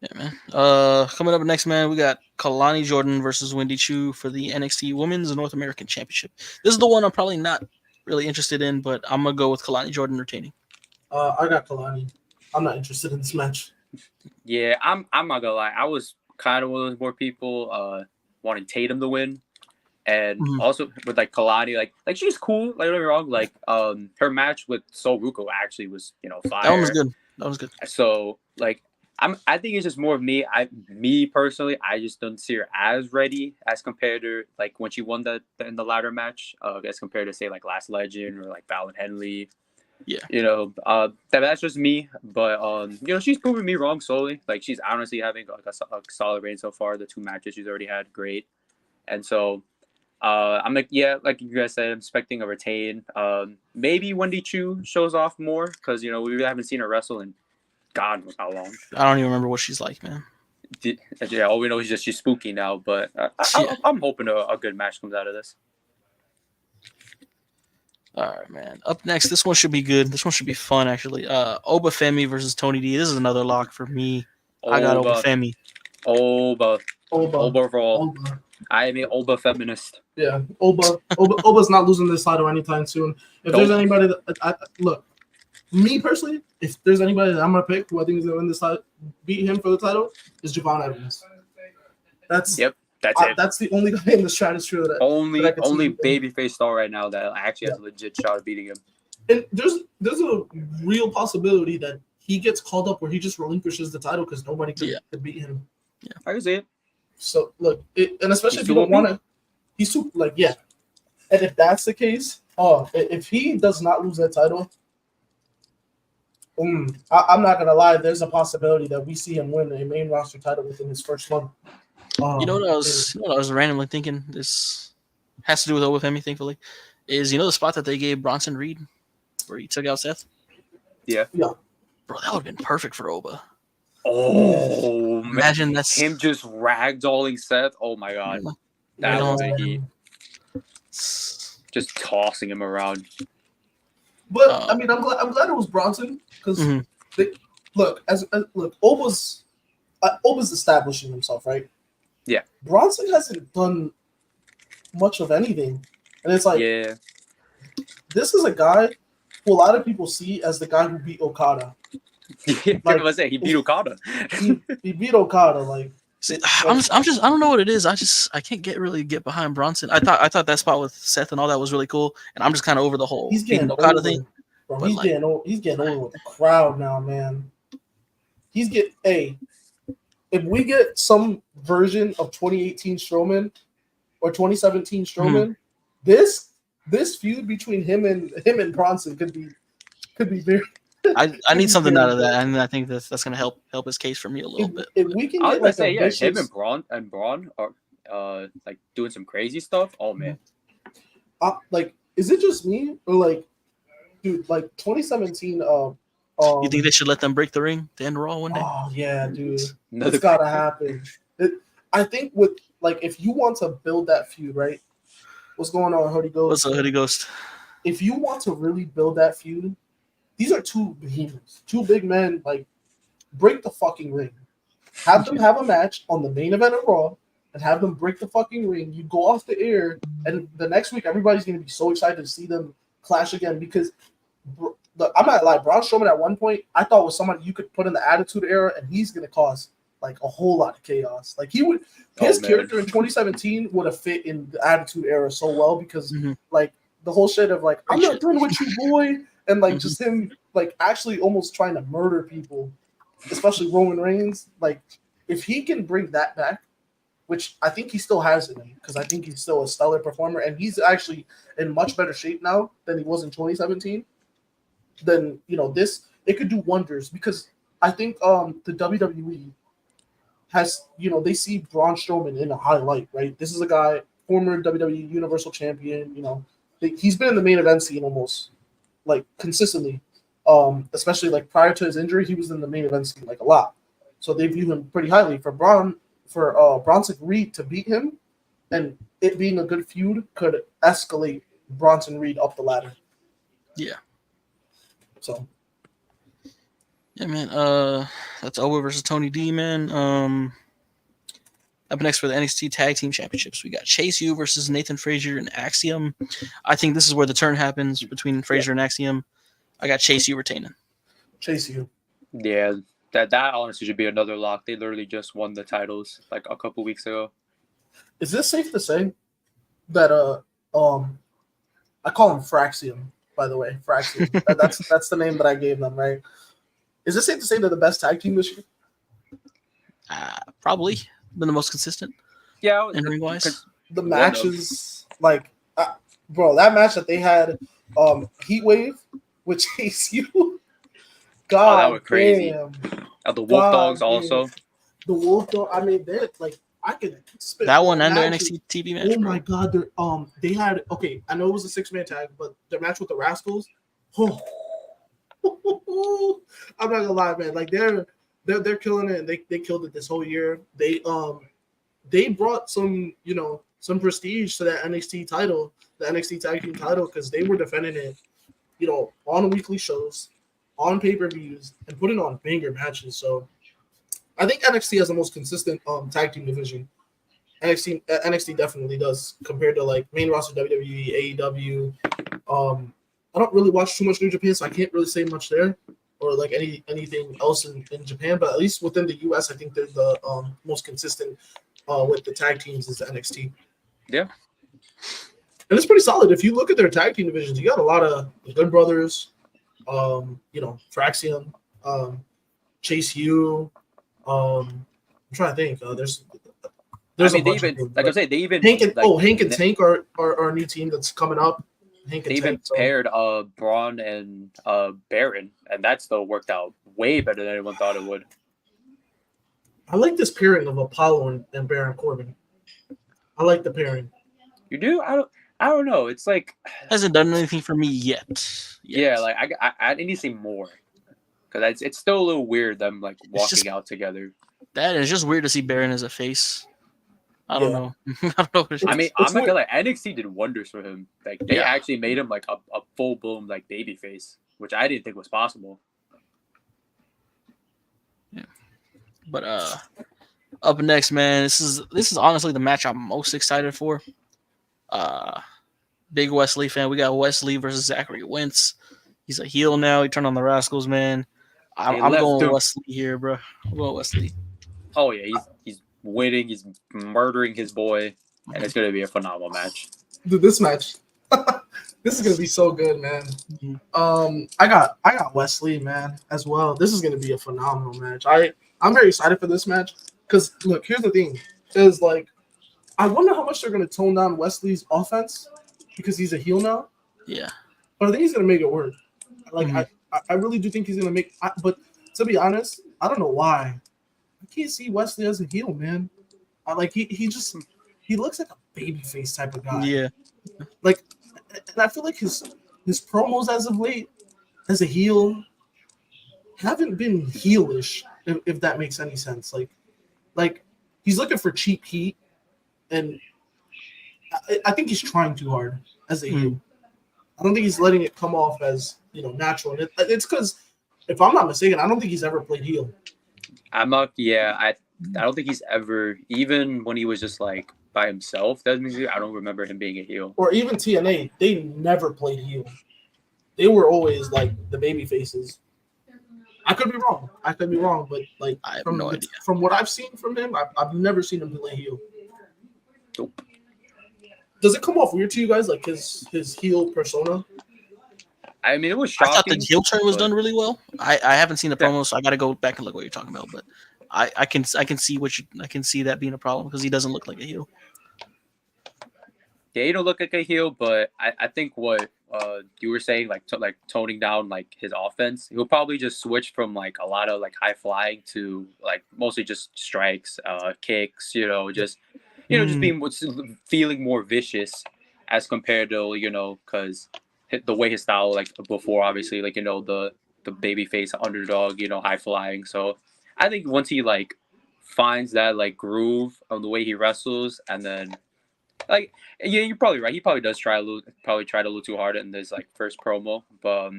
Yeah, man. Coming up next, man, we got Kalani Jordan versus Wendy Chu for the NXT Women's North American Championship. This is the one I'm probably not really interested in, but I'm gonna go with Kalani Jordan retaining. I got Kalani. I'm not interested in this match. Yeah, I'm not gonna lie. I was kind of one of those more people wanting Tatum to win, and also with like Kalani, like she's cool. Like don't get me wrong. Like her match with Sol Ruco actually was fire. That one was good. That was good. So like. I think it's just more of me. Me personally, I just don't see her as ready as compared to like when she won in the ladder match, as compared to say like Last Legend or like Val and Henley. Yeah. That's just me. But she's proven me wrong slowly. Like she's honestly having like a solid reign so far. The 2 matches she's already had, great. And so I'm like, yeah, like you guys said, I'm expecting a retain. Maybe Wendy Chu shows off more because we really haven't seen her wrestle in God knows how long. I don't even remember what she's like, man. Yeah, all we know is just she's spooky now, but I'm hoping a good match comes out of this. All right, man. Up next, this one should be good. This one should be fun, actually. Oba Femi versus Tony D. This is another lock for me. I got Oba Femi. Oba for all. I am an Oba feminist. Yeah, Oba's not losing this title anytime soon. If there's anybody that look. Me personally, if there's anybody that I'm gonna pick who I think is gonna win this title, beat him for the title, is Javon Evans. That's it. That's the only guy in the stratosphere that only babyface star right now that actually has a legit shot of beating him. And there's a real possibility that he gets called up where he just relinquishes the title because nobody could beat him. Yeah, I can see it. So look, and especially if you don't want to, he's super And if that's the case, if he does not lose that title. I'm not gonna lie. There's a possibility that we see him win a main roster title within his first month. What I was randomly thinking. This has to do with Oba Femi. Thankfully, is the spot that they gave Bronson Reed, where he took out Seth. Yeah. Bro, that would have been perfect for Oba. Oh, imagine that's him just ragdolling Seth. Oh my god, that was a heat. Just tossing him around. But I mean, I'm glad it was Bronson because look, Oba's establishing himself, right? Yeah. Bronson hasn't done much of anything, and it's like, this is a guy who a lot of people see as the guy who beat Okada. He beat Okada. he beat Okada. Like, see, I don't know what it is. I can't really get behind Bronson. I thought that spot with Seth and all that was really cool, and I'm just kind of over the whole beating Okada thing. Bro, he's getting over with the crowd now, man. If we get some version of 2018 Strowman or 2017 Strowman, this feud between him and Bronson could be very. I need something out of that, and I think that's going to help his case for me a little bit. If we can get him and Braun are like doing some crazy stuff. Oh man, is it just me or like dude, like 2017. You think they should let them break the ring to end Raw one day? Oh yeah, dude, Another it's gotta happen. I think with like if you want to build that feud, right? What's going on, Hoodie Ghost? What's up, Hoodie Ghost? If you want to really build that feud, these are two behemoths, two big men. Like, break the fucking ring. Have them have a match on the main event of Raw, and have them break the fucking ring. You go off the air, and the next week everybody's gonna be so excited to see them clash again because. I'm not like Braun Strowman at one point. I thought was somebody you could put in the Attitude Era, and he's gonna cause like a whole lot of chaos. Like his character in 2017 would have fit in the Attitude Era so well because like the whole shit of like I'm not done with you, boy, and like just him like actually almost trying to murder people, especially Roman Reigns. Like if he can bring that back, which I think he still has it in because I think he's still a stellar performer, and he's actually in much better shape now than he was in 2017. Then this it could do wonders because I think the WWE has they see Braun Strowman in a highlight, right? This is a guy former WWE Universal Champion. He's been in the main event scene almost like consistently, especially like prior to his injury, he was in the main event scene like a lot. So they view him pretty highly. For Bronson Reed to beat him, and it being a good feud could escalate Bronson Reed up the ladder. Yeah. So, yeah, man. That's Owen versus Tony D, man. Up next for the NXT Tag Team Championships, we got Chase U versus Nathan Frazier and Axiom. I think this is where the turn happens between Frazier and Axiom. I got Chase U retaining. Chase U. Yeah, that honestly should be another lock. They literally just won the titles like a couple weeks ago. Is this safe to say that I call him Fraxium, by the way. Fraxium. that's the name that I gave them, right? Is it safe to say they're the best tag team this year? Probably been the most consistent. Yeah, in ring wise. The matches, like, bro, that match that they had, Heat Wave with Chase U. God, that was crazy. Damn. The Wolf Dogs also. Damn. The Wolf Dog. I mean, they're like, I could spit that one and their matches. NXT TV match. Oh my God, they had I know it was a 6-man tag, but their match with the Rascals. Oh. I'm not gonna lie, man. Like they're killing it, and they killed it this whole year. They brought some prestige to that NXT title, the NXT Tag Team title, because they were defending it, on weekly shows, on pay-per-views, and putting on banger matches. So I think NXT has the most consistent tag team division. NXT definitely does compared to like main roster WWE, AEW. I don't really watch too much New Japan, so I can't really say much there or like anything else in Japan. But at least within the US, I think they're the most consistent with the tag teams is the NXT. Yeah. And it's pretty solid. If you look at their tag team divisions, you got a lot of the Good Brothers, Fraxium, Chase U. I'm trying to think. There's I mean, they even Hank and Tank are our new team that's coming up. They even paired Braun and Baron, and that still worked out way better than anyone thought it would. I like this pairing of Apollo and Baron Corbin. I like the pairing. You do? I don't know. It's like hasn't done anything for me yet. Yeah, like I need to see more because it's still a little weird them like walking out together. That is just weird to see Baron as a face. I don't know. I don't know. I mean, I'm not gonna lie. NXT did wonders for him. Like they actually made him like a full blown like baby face, which I didn't think was possible. Yeah. But up next, man, this is honestly the match I'm most excited for. Big Wesley fan. We got Wesley versus Zachary Wentz. He's a heel now. He turned on the Rascals, man. I'm going with Wesley here, bro. I'm going Wesley. Oh yeah, he's winning. He's murdering his boy, and it's gonna be a phenomenal match. Dude, this match, this is gonna be so good, man. Mm-hmm. I got Wesley, man, as well. This is gonna be a phenomenal match. I'm very excited for this match because look, here's the thing: is like, I wonder how much they're gonna tone down Wesley's offense because he's a heel now. Yeah, but I think he's gonna make it work. Like I really do think he's gonna make. But to be honest, I don't know why. I can't see Wesley as a heel, man. He looks like a babyface type of guy. Yeah. Like, and I feel like his his promos as of late, as a heel, haven't been heelish, if that makes any sense. Like he's looking for cheap heat, and I think he's trying too hard as a heel. I don't think he's letting it come off as natural. And it's because, if I'm not mistaken, I don't think he's ever played heel. I'm not. Yeah, I don't think he's ever, even when he was just like by himself. I don't remember him being a heel. Or even TNA, they never played heel. They were always like the baby faces. I could be wrong, but like I have no idea. From what I've seen from him, I've never seen him play heel. Nope. Does it come off weird to you guys, like his heel persona? I mean, it was shocking. I thought the heel turn was done really well. I haven't seen the promo, so I got to go back and look what you're talking about. But I can see that being a problem because he doesn't look like a heel. Yeah, he don't look like a heel, but I think what you were saying, like toning down like his offense, he'll probably just switch from like a lot of like high flying to like mostly just strikes, kicks, just being feeling more vicious as compared to because the way his style like before, obviously, like the babyface underdog, high flying. So I think once he like finds that like groove of the way he wrestles, and then like you're probably right. He probably does try a little too hard in this like first promo, but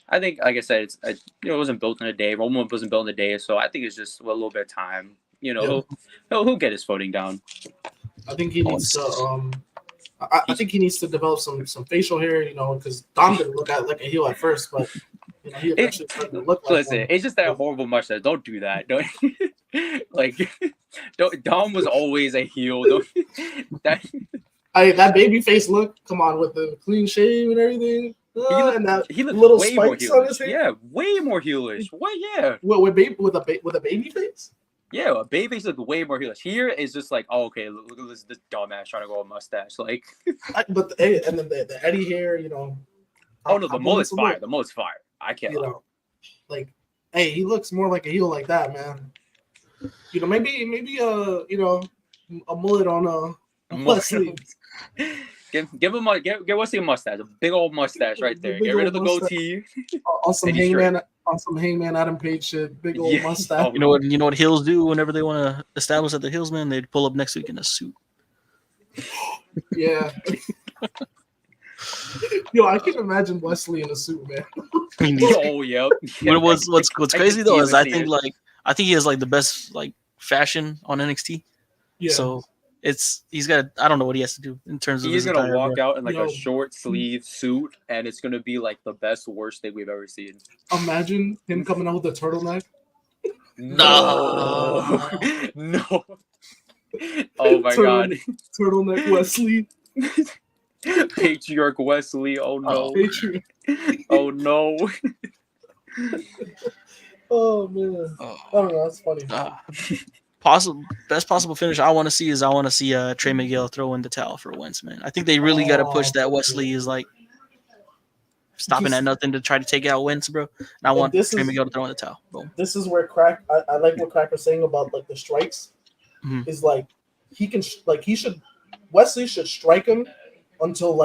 I think, like I said, it wasn't built in a day. Roman wasn't built in a day, so I think it's just a little bit of time. He'll get his footing down. I think he needs to. I think he needs to develop some facial hair, because Dom didn't look like a heel at first, but he eventually started to look like Listen, it's just that horrible mustache. Don't do that. Don't Dom was always a heel. That baby face look. Come on, with the clean shave and everything. And that he looked little way more spikes on his hair. Yeah, way more heelish. What? Yeah. With a baby face. Yeah, a baby face look way more heelish. Here is just like, oh, okay, look at this dumbass trying to grow a mustache. Like, and then the Eddie hair, Oh no, the mullet's fire. The mullet's fire. I can't. Like, hey, he looks more like a heel like that, man. Maybe a mullet on a Wesley. Give Wesley a mustache, a big old mustache right there. Get rid of the goatee. On some Hangman Adam Page shit, big old mustache. You know what heels do whenever they want to establish that they're heels, man? They pull up next week in a suit. Yeah. Yo, I can imagine Wesley in a suit, man. Oh, yep. What's crazy though is I think he has like the best like fashion on NXT. Yeah. So he's got I don't know what he has to do in terms of. He's gonna walk out in like a short sleeve suit, and it's gonna be like the worst thing we've ever seen. Imagine him coming out with a turtleneck. No. No. Oh my god. Turtleneck Wesley. Patriarch Wesley. Oh no. Patriarch. Oh no. Oh man. I don't know. That's funny. Best possible finish I want to see Trey Miguel throw in the towel for Wentz, man. I think they really got to push that Wesley is like stopping at nothing to try to take out Wentz, bro. And I want Trey Miguel to throw in the towel. Boom. This is where I like what Crack was saying about like the strikes. Mm-hmm. Is like Wesley should strike him until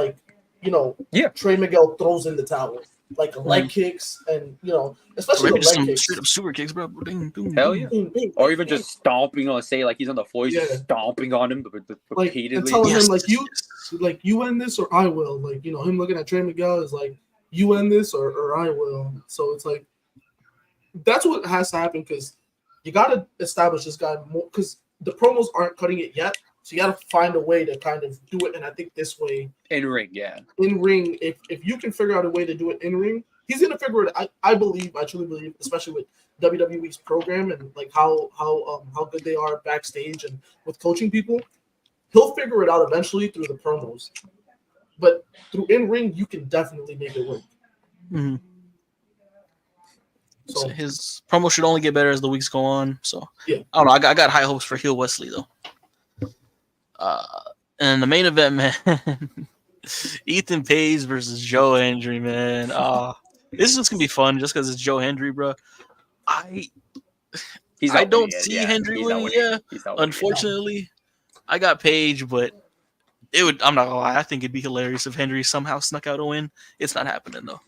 Trey Miguel throws in the towel. Like leg kicks and especially the leg kicks. Straight up super kicks, bro. Ding, boom, hell yeah! Or even just stomping on, say like he's on the floor, just stomping on him repeatedly, and telling him you end this or I will. Like him looking at Trey Miguel is like you end this or I will. So it's like that's what has to happen because you got to establish this guy more because the promos aren't cutting it yet. So you got to find a way to kind of do it, and I think this way in ring, yeah. In ring, if you can figure out a way to do it in ring, he's gonna figure it. I truly believe, especially with WWE's program and like how good they are backstage and with coaching people, he'll figure it out eventually through the promos. But through in ring, you can definitely make it work. Mm-hmm. So his promo should only get better as the weeks go on. So yeah, I don't know. I got high hopes for heel Wesley though. And the main event, man, Ethan Page versus Joe Hendry, man. This is just gonna be fun just because it's Joe Hendry, bro. I don't see Hendry winning. Yeah, unfortunately, I got Page, but It would. I'm not gonna lie. I think it'd be hilarious if Henry somehow snuck out a win. It's not happening though.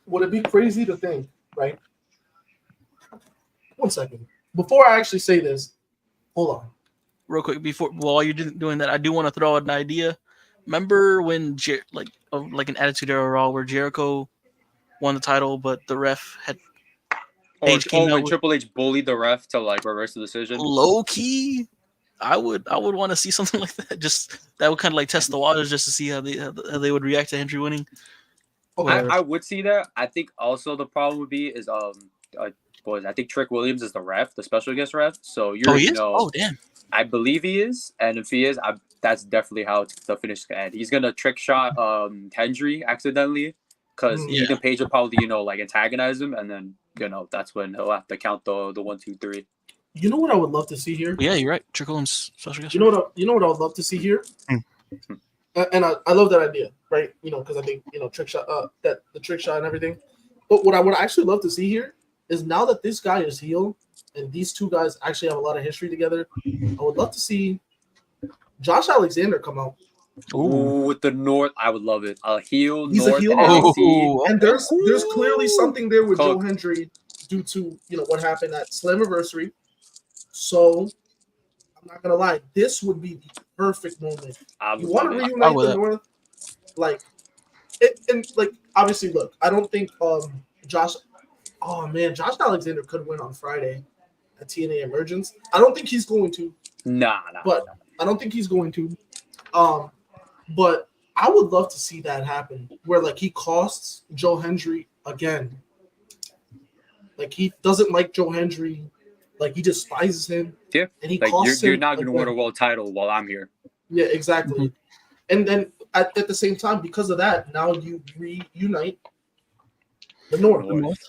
Would it be crazy to think, right? 1 second. Before I actually say this, hold on. Real quick, while you're doing that, I do want to throw out an idea. Remember when like an Attitude Era Raw where Jericho won the title, but the ref had Page came out when with- Triple H bullied the ref to like reverse the decision. low key. I would want to see something like that. Just that would kind of like test the waters, just to see how they would react to Henry winning. I would see that. I think also the problem would be is boys. I think Trick Williams is the ref, the special guest ref. So you he is? know, Oh damn. I believe he is, and if he is, that's definitely how the finish is gonna end. He's gonna trick shot Hendry accidentally because Ethan Page will probably like antagonize him, and then that's when he'll have to count the 1, 2, 3. You know what I would love to see here? Yeah, you're right. Trick Williams special guest. You know what I would love to see here? And I love that idea, right? Because I think trick shot, that the trick shot and everything. But what I would actually love to see here is now that this guy is heel and these two guys actually have a lot of history together, I would love to see Josh Alexander come out. Ooh, with the North, I would love it. Heel, He's North, a heel, NXT. and there's clearly something there with Joe Hendry due to what happened at Slammiversary. So I'm not gonna lie, this would be the perfect moment. You want to reunite the North, and obviously, look, I don't think Josh. Oh man, Josh Alexander could win on Friday at TNA Emergence. I don't think he's going to. I don't think he's going to. But I would love to see that happen, where he costs Joe Hendry again. Like he doesn't like Joe Hendry. Like he despises him. Yeah. And he costs you're him not going to win a world title while I'm here. Yeah, exactly. Mm-hmm. And then at the same time, because of that, now you reunite the North.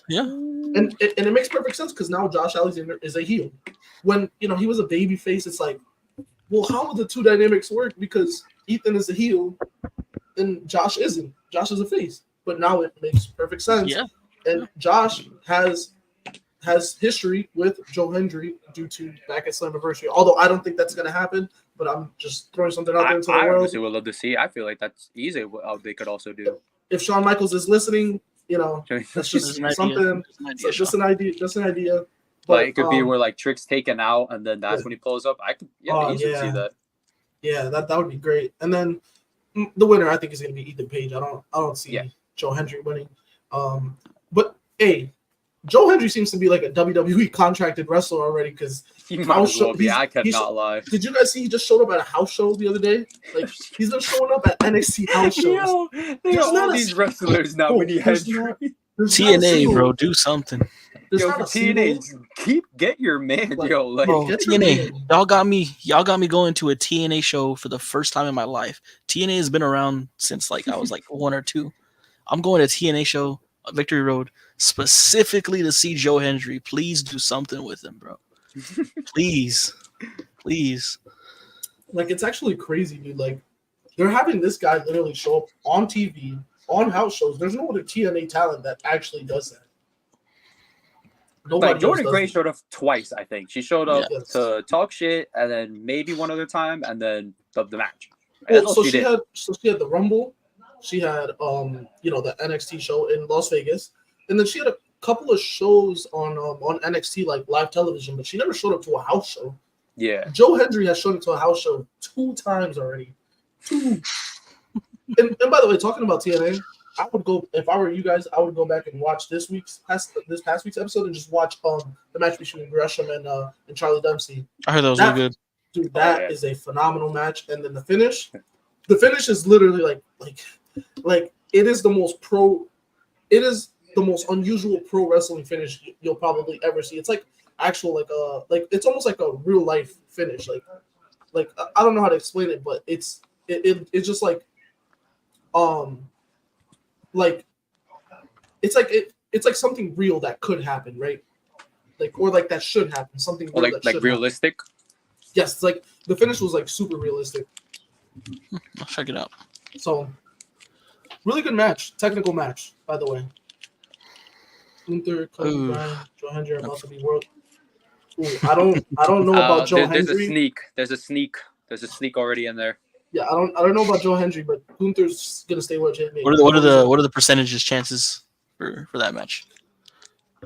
Yeah. And it makes perfect sense because now Josh Alexander is a heel. When he was a baby face, it's like, well, how would the two dynamics work? Because Ethan is a heel and Josh isn't. Josh is a face. But now it makes perfect sense. Yeah. And Josh has history with Joe Hendry due to back at Slammiversary. Although I don't think that's going to happen, but I'm just throwing something out there into the world. I honestly would love to see. I feel like that's easy what they could also do. If Shawn Michaels is listening, that's just something. Just an idea. Just an idea. But it could be where Trick's taken out, and then that's when he pulls up. I could easily see that. Yeah, that would be great. And then the winner, I think, is going to be Ethan Page. I don't see Joe Hendry winning. But hey, Joe Hendry seems to be like a WWE contracted wrestler already because I cannot lie. Did you guys see he just showed up at a house show the other day? Like he's been showing up at NXT house shows. There's all these wrestlers now when he has TNA, bro, do something. TNA, get your man, bro, TNA, y'all got me going to a TNA show for the first time in my life. TNA has been around since I was 1 or 2. I'm going to TNA show, Victory Road, specifically to see Joe Hendry. Please do something with him, bro. Please. It's actually crazy, dude. They're having this guy literally show up on TV, on house shows. There's no other TNA talent that actually does that. Jordan Gray showed up twice, I think. She showed up to talk shit, and then maybe one other time, and then the match. So she had the Rumble, she had the NXT show in Las Vegas, and then she had a couple of shows on NXT live television, but she never showed up to a house show. Yeah. Joe Hendry has shown up to a house show 2 times already. 2. and by the way, talking about TNA, I would go, if I were you guys, I would go back and watch this past week's episode and just watch the match between Gresham and Charlie Dempsey. I heard that was really good. Dude, that is a phenomenal match. And then the finish is literally it is the most unusual pro wrestling finish you'll probably ever see. It's it's almost like a real life finish. I don't know how to explain it, but it's just it's like something real that could happen, right? Or that should happen. Something real that should realistic. Happen. Yes, the finish was super realistic. I'll check it out. So, really good match, technical match, by the way. Gunther, Cody Bryan, Joe Hendry are about to be world. Ooh, I don't know about Joe Hendry. There's a sneak already in there. Yeah, I don't know about Joe Hendry, but Gunther's gonna stay world champion. What are the percentages chances for that match?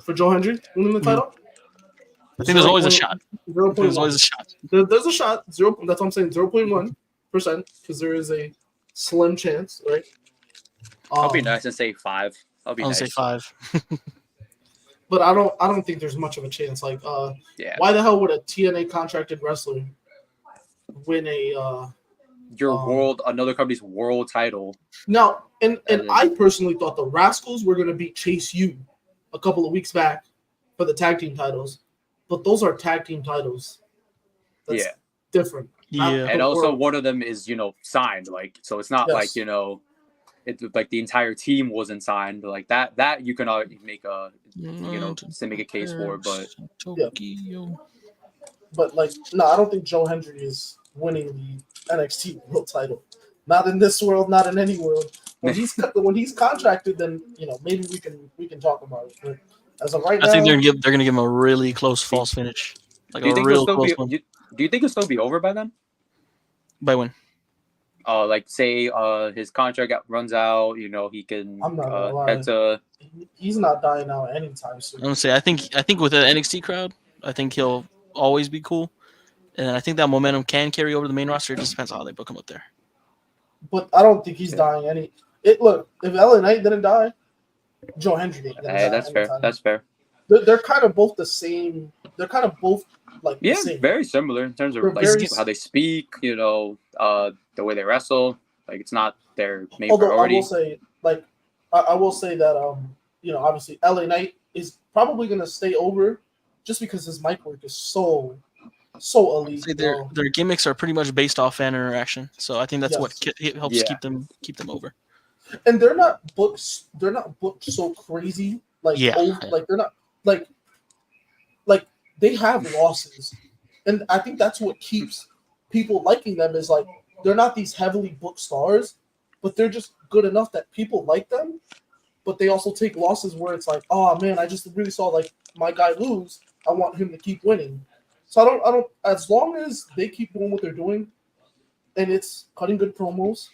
For Joe Hendry winning the title? I think there's always a shot. 0.1. There's always a shot. There's a shot. That's what I'm saying. 0.1%, because there is a slim chance, right? I'll be nice and say 5. I'll say 5. But I don't think there's much of a chance. Like, why the hell would a TNA contracted wrestler win a another company's world title? Now, and I personally thought the Rascals were gonna beat Chase U a couple of weeks back for the tag team titles, but those are tag team titles. That's different. Yeah, and also one of them is signed, like, so it's not like it's like the entire team wasn't signed, like that you can make a make a case for, but but like no, I don't think Joe Hendry is winning the NXT world title. Not in this world, not in any world. When he's contracted, then maybe we can talk about it. But as of right now, I think they're gonna give him a really close false finish, like a real close one. Do you think it'll still be over by then? By when? Like say his contract runs out, he can I'm not gonna lie. head to. He's not dying out anytime soon. I'm gonna say I think with the NXT crowd, I think he'll always be cool, and I think that momentum can carry over the main roster. It just depends on how they book him up there. But I don't think he's dying any. Look, if LA Knight didn't die, Joe Hendry didn't die. That's fair. That's fair. They're kind of both the same. They're kind of both like the same. Very similar in terms of how they speak. The way they wrestle. Like it's not their main priority. I will say that obviously LA Knight is probably gonna stay over, just because his mic work is so elite. Their gimmicks are pretty much based off fan interaction, so I think that's what helps keep them over. And they're not booked so crazy. Like they're not like they have losses, and I think that's what keeps people liking them. Is like they're not these heavily booked stars, but they're just good enough that people like them. But they also take losses where it's like, oh man, I just really saw like my guy lose. I want him to keep winning. So I don't. As long as they keep doing what they're doing, and it's cutting good promos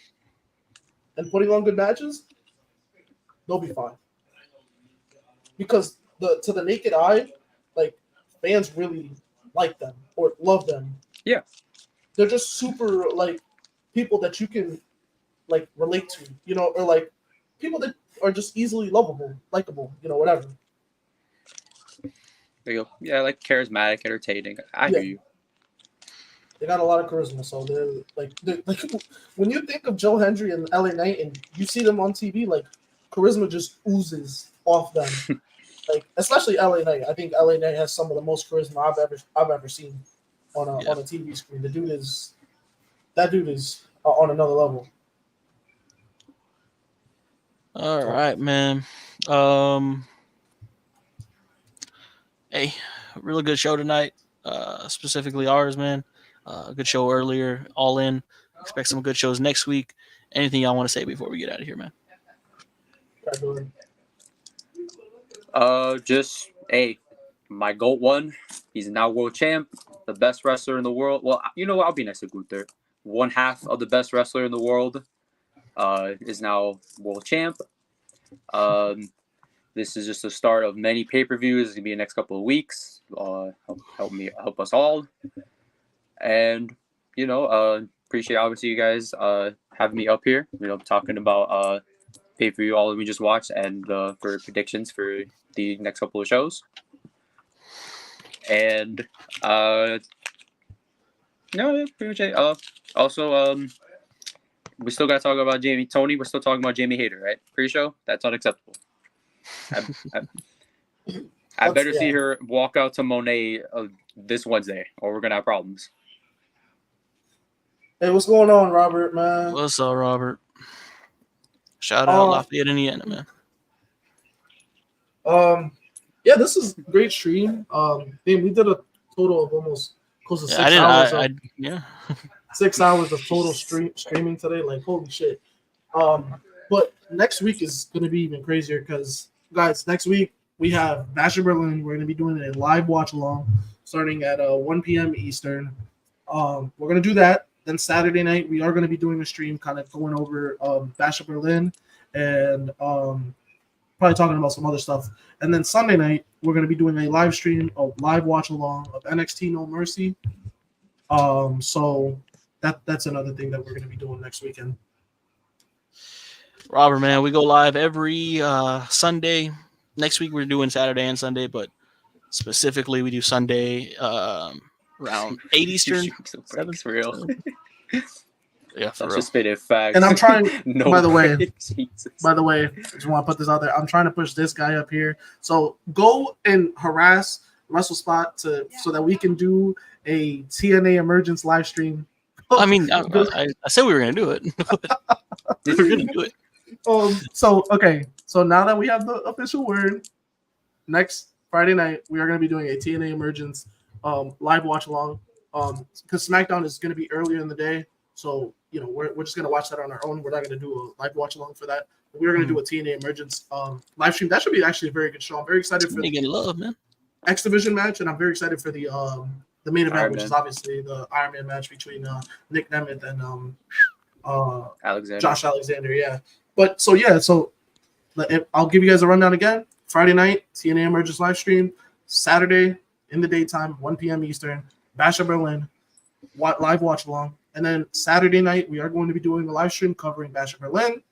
and putting on good matches, they'll be fine. Because to the naked eye, like fans really like them or love them. Yeah, they're just super like people that you can like relate to, or like people that are just easily lovable, likable, whatever. There you go. Yeah, like charismatic, entertaining. I hear you. They got a lot of charisma, so they're like when you think of Joe Hendry and LA Knight and you see them on TV, like charisma just oozes off them. Like especially LA Knight. I think LA Knight has some of the most charisma I've ever seen on a TV screen. That dude is on another level. All right, man. Hey, really good show tonight. Specifically ours, man. Good show earlier. All in. Expect some good shows next week. Anything y'all want to say before we get out of here, man? Just my GOAT won. He's now world champ, the best wrestler in the world. Well, what? I'll be next to Gunther. One half of the best wrestler in the world is now world champ. This is just the start of many pay-per-views. It's gonna be the next couple of weeks. Help us all. And appreciate obviously you guys having me up here. Talking about pay-per-view all that we just watched and for predictions for the next couple of shows. And pretty much it. Also, we still gotta talk about Tony. We're still talking about Jamie Hayter, right? Pre-show. That's unacceptable. I better see her walk out to Monet this Wednesday, or we're gonna have problems. Hey, what's going on, Robert, man? What's up, Robert? Shout out Lafayette, Indiana, man. Yeah, this is a great stream. We did a total of almost close to 6 hours. 6 hours of total streaming today. Like, holy shit. But next week is going to be even crazier because, guys, next week we have Bash in Berlin. We're going to be doing a live watch along starting at 1 p.m. Eastern. We're going to do that. Then Saturday night, we are going to be doing a stream kind of going over Bash of Berlin and probably talking about some other stuff. And then Sunday night, we're going to be doing a live stream, a live watch along of NXT No Mercy. So that's another thing that we're going to be doing next weekend. Robert, man, we go live every Sunday. Next week we're doing Saturday and Sunday, but specifically we do Sunday around 8 Eastern. That's real. Yeah, for That's real. just spitting facts. And I'm trying. No by the way, Jesus. I just want to put this out there. I'm trying to push this guy up here. So go and harass WrestleSpot so that we can do a TNA Emergence live stream. I mean, I said we were going to do it. We're going to do it. So now that we have the official word, next Friday night we are going to be doing a TNA Emergence live watch along. Because SmackDown is going to be earlier in the day, so we're just going to watch that on our own. We're not going to do a live watch along for that. We're going to do a TNA Emergence live stream. That should be actually a very good show. I'm very excited for the love, man. X Division match, and I'm very excited for the main event, which Man. is obviously the Iron Man match between Nick Nemeth and Alexander. Josh Alexander. Yeah, but so I'll give you guys a rundown again. Friday night, TNA Emergence live stream. Saturday in the daytime, 1 p.m. Eastern, Bash of Berlin, live watch along. And then Saturday night, we are going to be doing a live stream covering Bash of Berlin.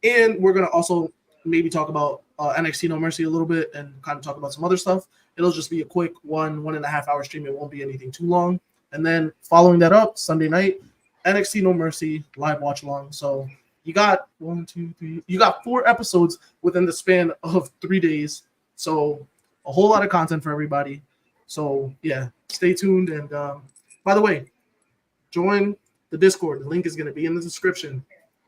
And we're going to also maybe talk about NXT No Mercy a little bit and kind of talk about some other stuff. It'll just be a quick 1.5 hour stream. It won't be anything too long. And then following that up, Sunday night, NXT No Mercy live watch along. So you got 4 episodes within the span of 3 days. So a whole lot of content for everybody. So yeah, stay tuned. And by the way, join the Discord. The link is going to be in the description.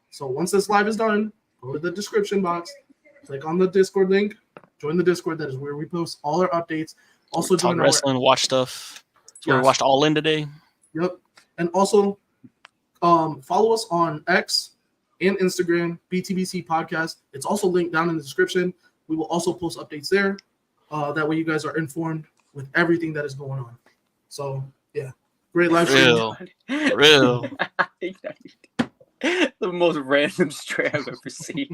So once this live is done, go to the description box, click on the Discord link, join the Discord. That is where we post all our updates. Also Talk join wrestling, watch stuff. That's where we watched All In today. Yep. And also follow us on X and Instagram, BTBC Podcast. It's also linked down in the description. We will also post updates there. That way you guys are informed with everything that is going on. So yeah, great live stream. Real. The most random stray I've ever seen.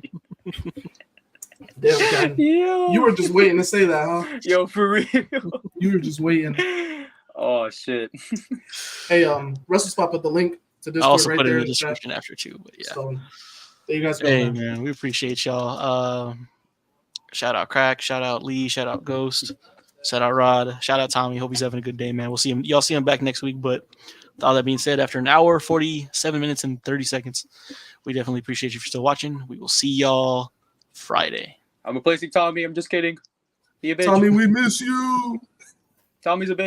Damn, Yo. you were just waiting to say that, huh? Yo, for real. You were just waiting. Oh shit. Hey, WrestleSpot put the link to Discord I'll also right put it there in the description after too. But yeah. So there you guys go. Hey man, we appreciate y'all. Shout out Crack, shout out Lee, shout out Ghost, shout out Rod, shout out Tommy. Hope he's having a good day, man. We'll see him. Y'all see him back next week. But with all that being said, after an hour, 47 minutes, and 30 seconds, we definitely appreciate you for still watching. We will see y'all Friday. I'm replacing Tommy. I'm just kidding. Be a bitch. Tommy, we miss you. Tommy's a bitch.